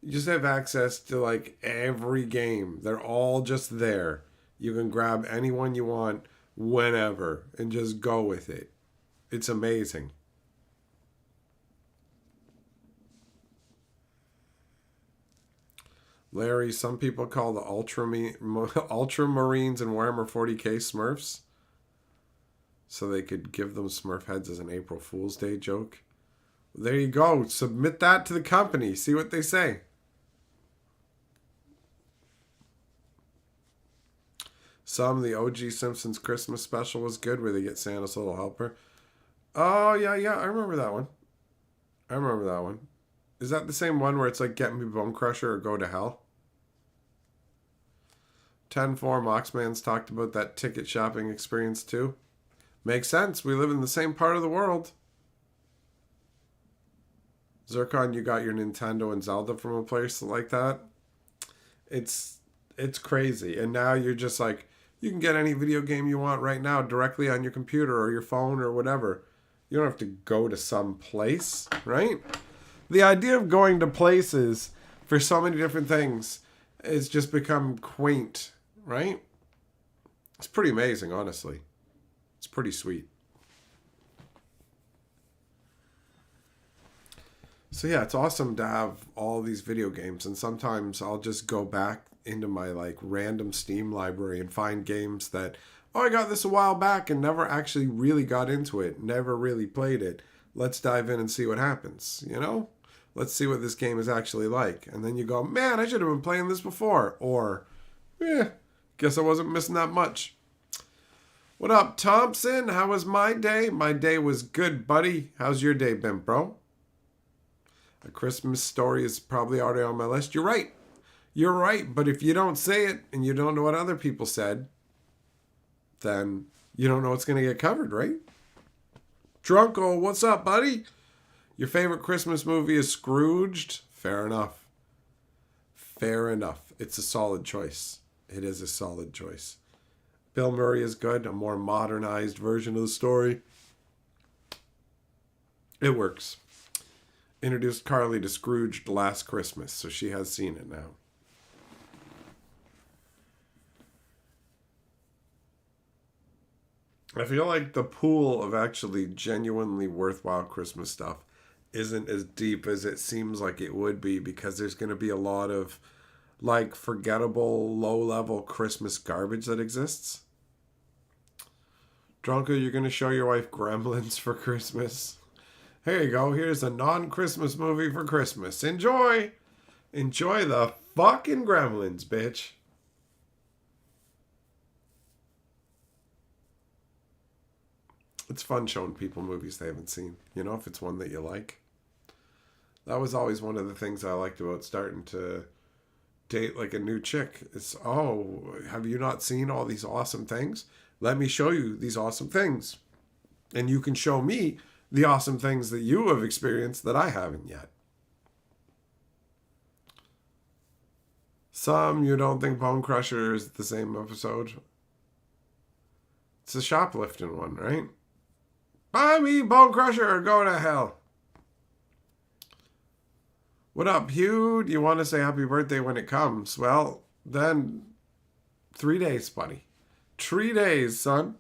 you just have access to like every game. They're all just there. You can grab any one you want whenever and just go with it. It's amazing. Larry, some people call the Ultramarines and Warhammer 40k Smurfs so they could give them Smurf heads as an April Fool's Day joke. There you go. Submit that to the company. See what they say. The OG Simpsons Christmas special was good where they get Santa's little helper. Oh, yeah. I remember that one. Is that the same one where it's like Get Me Bone Crusher or Go to Hell? 10-4 Moxman's talked about that ticket shopping experience too. Makes sense. We live in the same part of the world. Zircon, you got your Nintendo and Zelda from a place like that? It's crazy. And now you're just like, you can get any video game you want right now directly on your computer or your phone or whatever. You don't have to go to some place, right? The idea of going to places for so many different things has just become quaint, right? It's pretty amazing, honestly. It's pretty sweet. So yeah, it's awesome to have all these video games, and sometimes I'll just go back into my like random Steam library and find games that, oh, I got this a while back and never actually really got into it, never really played it. Let's dive in and see what happens, you know? Let's see what this game is actually like. And then you go, man, I should have been playing this before. Or, guess I wasn't missing that much. What up, Thompson? How was my day? My day was good, buddy. How's your day been, bro? A Christmas story is probably already on my list. You're right. You're right. But if you don't say it and you don't know what other people said, then you don't know what's going to get covered, right? Drunko, what's up, buddy? Your favorite Christmas movie is Scrooged? Fair enough. Fair enough. It's a solid choice. It is a solid choice. Bill Murray is good. A more modernized version of the story. It works. Introduced Carly to Scrooged last Christmas, so she has seen it now. I feel like the pool of actually genuinely worthwhile Christmas stuff isn't as deep as it seems like it would be, because there's going to be a lot of like forgettable, low-level Christmas garbage that exists. Drunko, you're going to show your wife Gremlins for Christmas. Here you go. Here's a non-Christmas movie for Christmas. Enjoy. Enjoy the fucking Gremlins, bitch. It's fun showing people movies they haven't seen. You know, if it's one that you like. That was always one of the things I liked about starting to date like a new chick. It's, oh, have you not seen all these awesome things? Let me show you these awesome things. And you can show me the awesome things that you have experienced that I haven't yet. Some you don't think Bone Crusher is the same episode. It's a shoplifting one, right? Buy me Bone Crusher or go to hell. What up, Hugh? Do you want to say happy birthday when it comes? Well, then 3 days, buddy. 3 days, son.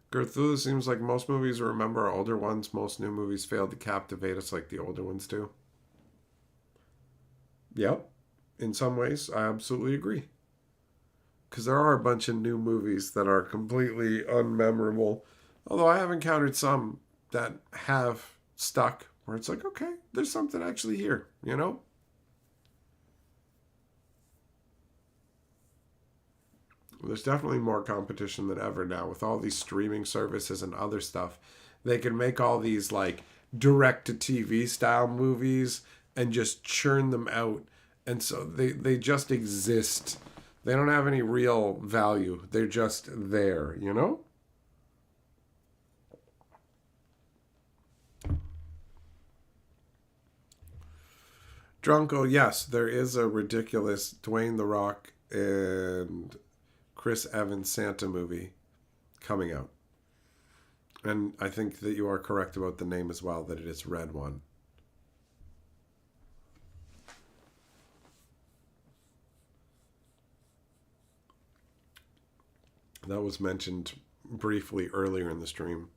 Gertrude, seems like most movies remember our older ones. Most new movies fail to captivate us like the older ones do. Yep. In some ways, I absolutely agree. Because there are a bunch of new movies that are completely unmemorable. Although I have encountered some that have stuck where it's like, okay, there's something actually here, you know? There's definitely more competition than ever now with all these streaming services and other stuff. They can make all these like direct-to-TV style movies and just churn them out. And so they just exist. They don't have any real value. They're just there, you know? Drunko, yes, there is a ridiculous Dwayne The Rock and Chris Evans Santa movie coming out. And I think that you are correct about the name as well, that it is Red One. That was mentioned briefly earlier in the stream.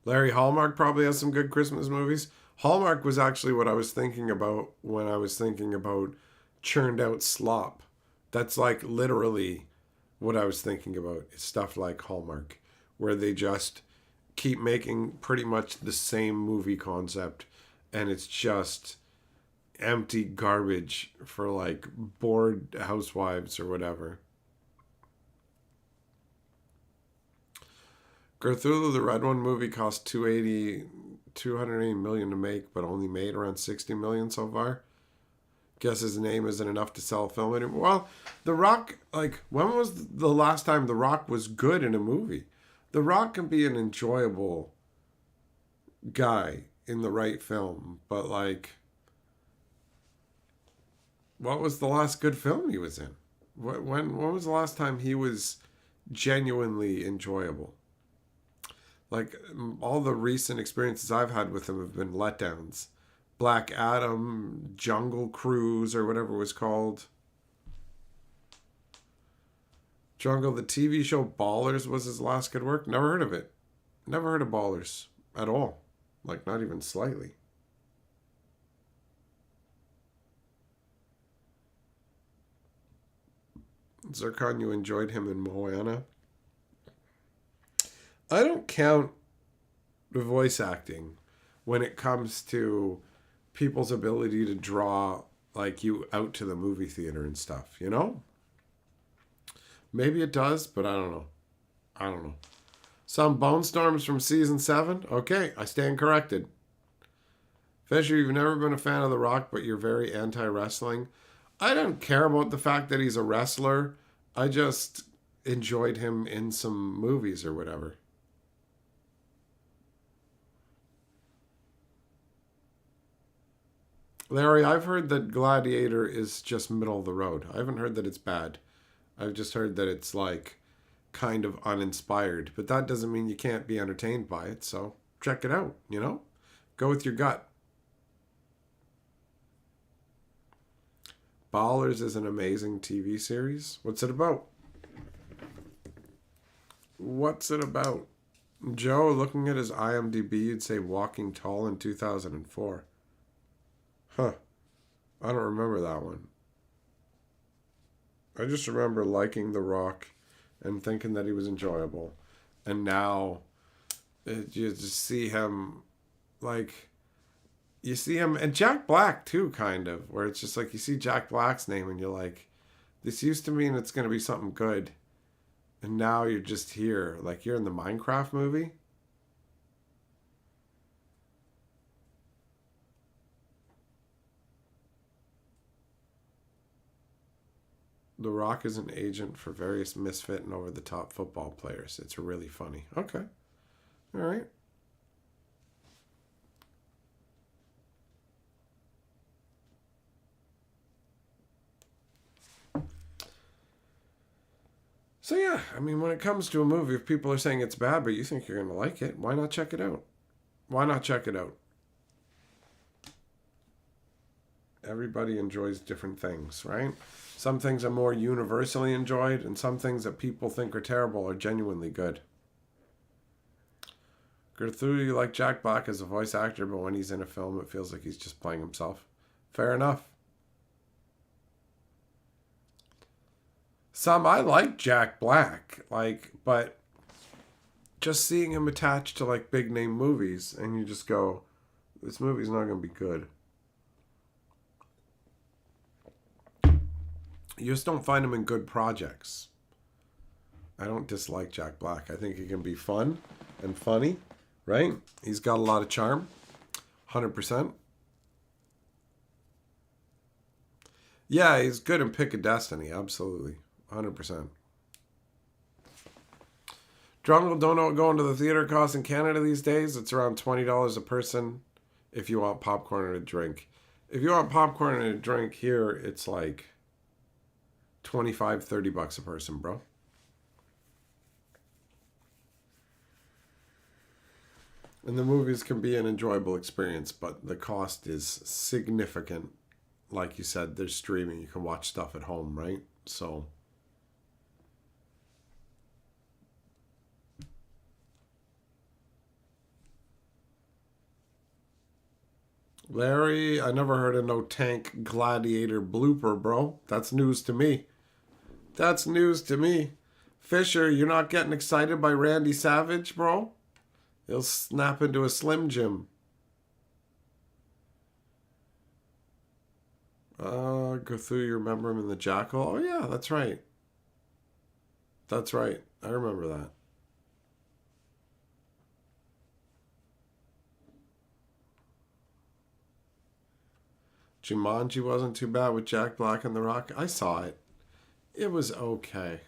Larry Hallmark probably has some good Christmas movies. Hallmark was actually what I was thinking about when I was thinking about churned out slop. That's like literally what I was thinking about. It's stuff like Hallmark, where they just keep making pretty much the same movie concept, and it's just empty garbage for like bored housewives or whatever. Gertrude, the Red One movie cost $280 million to make, but only made around $60 million so far. Guess his name isn't enough to sell a film anymore. Well, The Rock, like, when was the last time The Rock was good in a movie? The Rock can be an enjoyable guy in the right film, but like, what was the last good film he was in? When was the last time he was genuinely enjoyable? Like, all the recent experiences I've had with him have been letdowns. Black Adam, Jungle Cruise, or whatever it was called. Jungle, the TV show Ballers was his last good work. Never heard of it. Never heard of Ballers at all. Like, not even slightly. Zircon, you enjoyed him in Moana. I don't count the voice acting when it comes to people's ability to draw like you out to the movie theater and stuff, you know? Maybe it does, but I don't know. I don't know. Some Bone Storms from season 7? Okay, I stand corrected. Fisher, you've never been a fan of The Rock, but you're very anti-wrestling. I don't care about the fact that he's a wrestler. I just enjoyed him in some movies or whatever. Larry, I've heard that Gladiator is just middle of the road. I haven't heard that it's bad. I've just heard that it's like kind of uninspired. But that doesn't mean you can't be entertained by it. So check it out, you know? Go with your gut. Ballers is an amazing TV series. What's it about? What's it about? Joe, looking at his IMDb, you'd say Walking Tall in 2004. Huh. I don't remember that one. I just remember liking The Rock and thinking that he was enjoyable. And now you just see him like... You see him, and Jack Black too, kind of, where it's just like you see Jack Black's name and you're like, this used to mean it's going to be something good. And now you're just here. Like you're in the Minecraft movie. The Rock is an agent for various misfit and over-the-top football players. It's really funny. Okay. All right. So yeah, I mean, when it comes to a movie, if people are saying it's bad, but you think you're going to like it, why not check it out? Why not check it out? Everybody enjoys different things, right? Some things are more universally enjoyed, and some things that people think are terrible are genuinely good. Gertrude, you like Jack Black as a voice actor, but when he's in a film, it feels like he's just playing himself. Fair enough. I like Jack Black, but just seeing him attached to like big name movies, and you just go, this movie's not going to be good. You just don't find him in good projects. I don't dislike Jack Black. I think he can be fun and funny, right? He's got a lot of charm, 100%. Yeah, he's good in Pick of Destiny, absolutely. 100%. Drungle, don't know what going to the theater costs in Canada these days. It's around $20 a person if you want popcorn and a drink. If you want popcorn and a drink here, it's like $25-$30 a person, bro. And the movies can be an enjoyable experience, but the cost is significant. Like you said, there's streaming. You can watch stuff at home, right? So... Larry, I never heard of no tank gladiator blooper, bro. That's news to me. That's news to me. Fisher, you're not getting excited by Randy Savage, bro? He'll snap into a Slim Jim. Go through, you remember him in The Jackal? Oh, yeah, that's right. That's right. I remember that. Jumanji wasn't too bad with Jack Black and The Rock. I saw it. It was okay.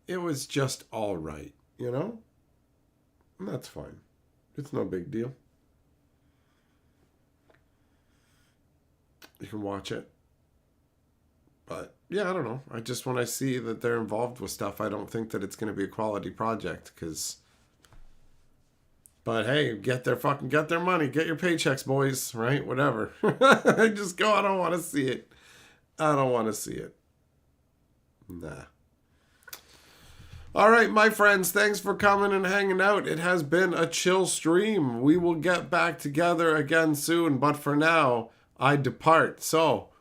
It was just all right, you know? And that's fine. It's no big deal. You can watch it. But, yeah, I don't know. I just, when I see that they're involved with stuff, I don't think that it's going to be a quality project, because... But hey, get their money, get your paychecks, boys, right? Whatever. I just go, I don't want to see it. I don't want to see it. Nah. All right, my friends, thanks for coming and hanging out. It has been a chill stream. We will get back together again soon, but for now, I depart. So,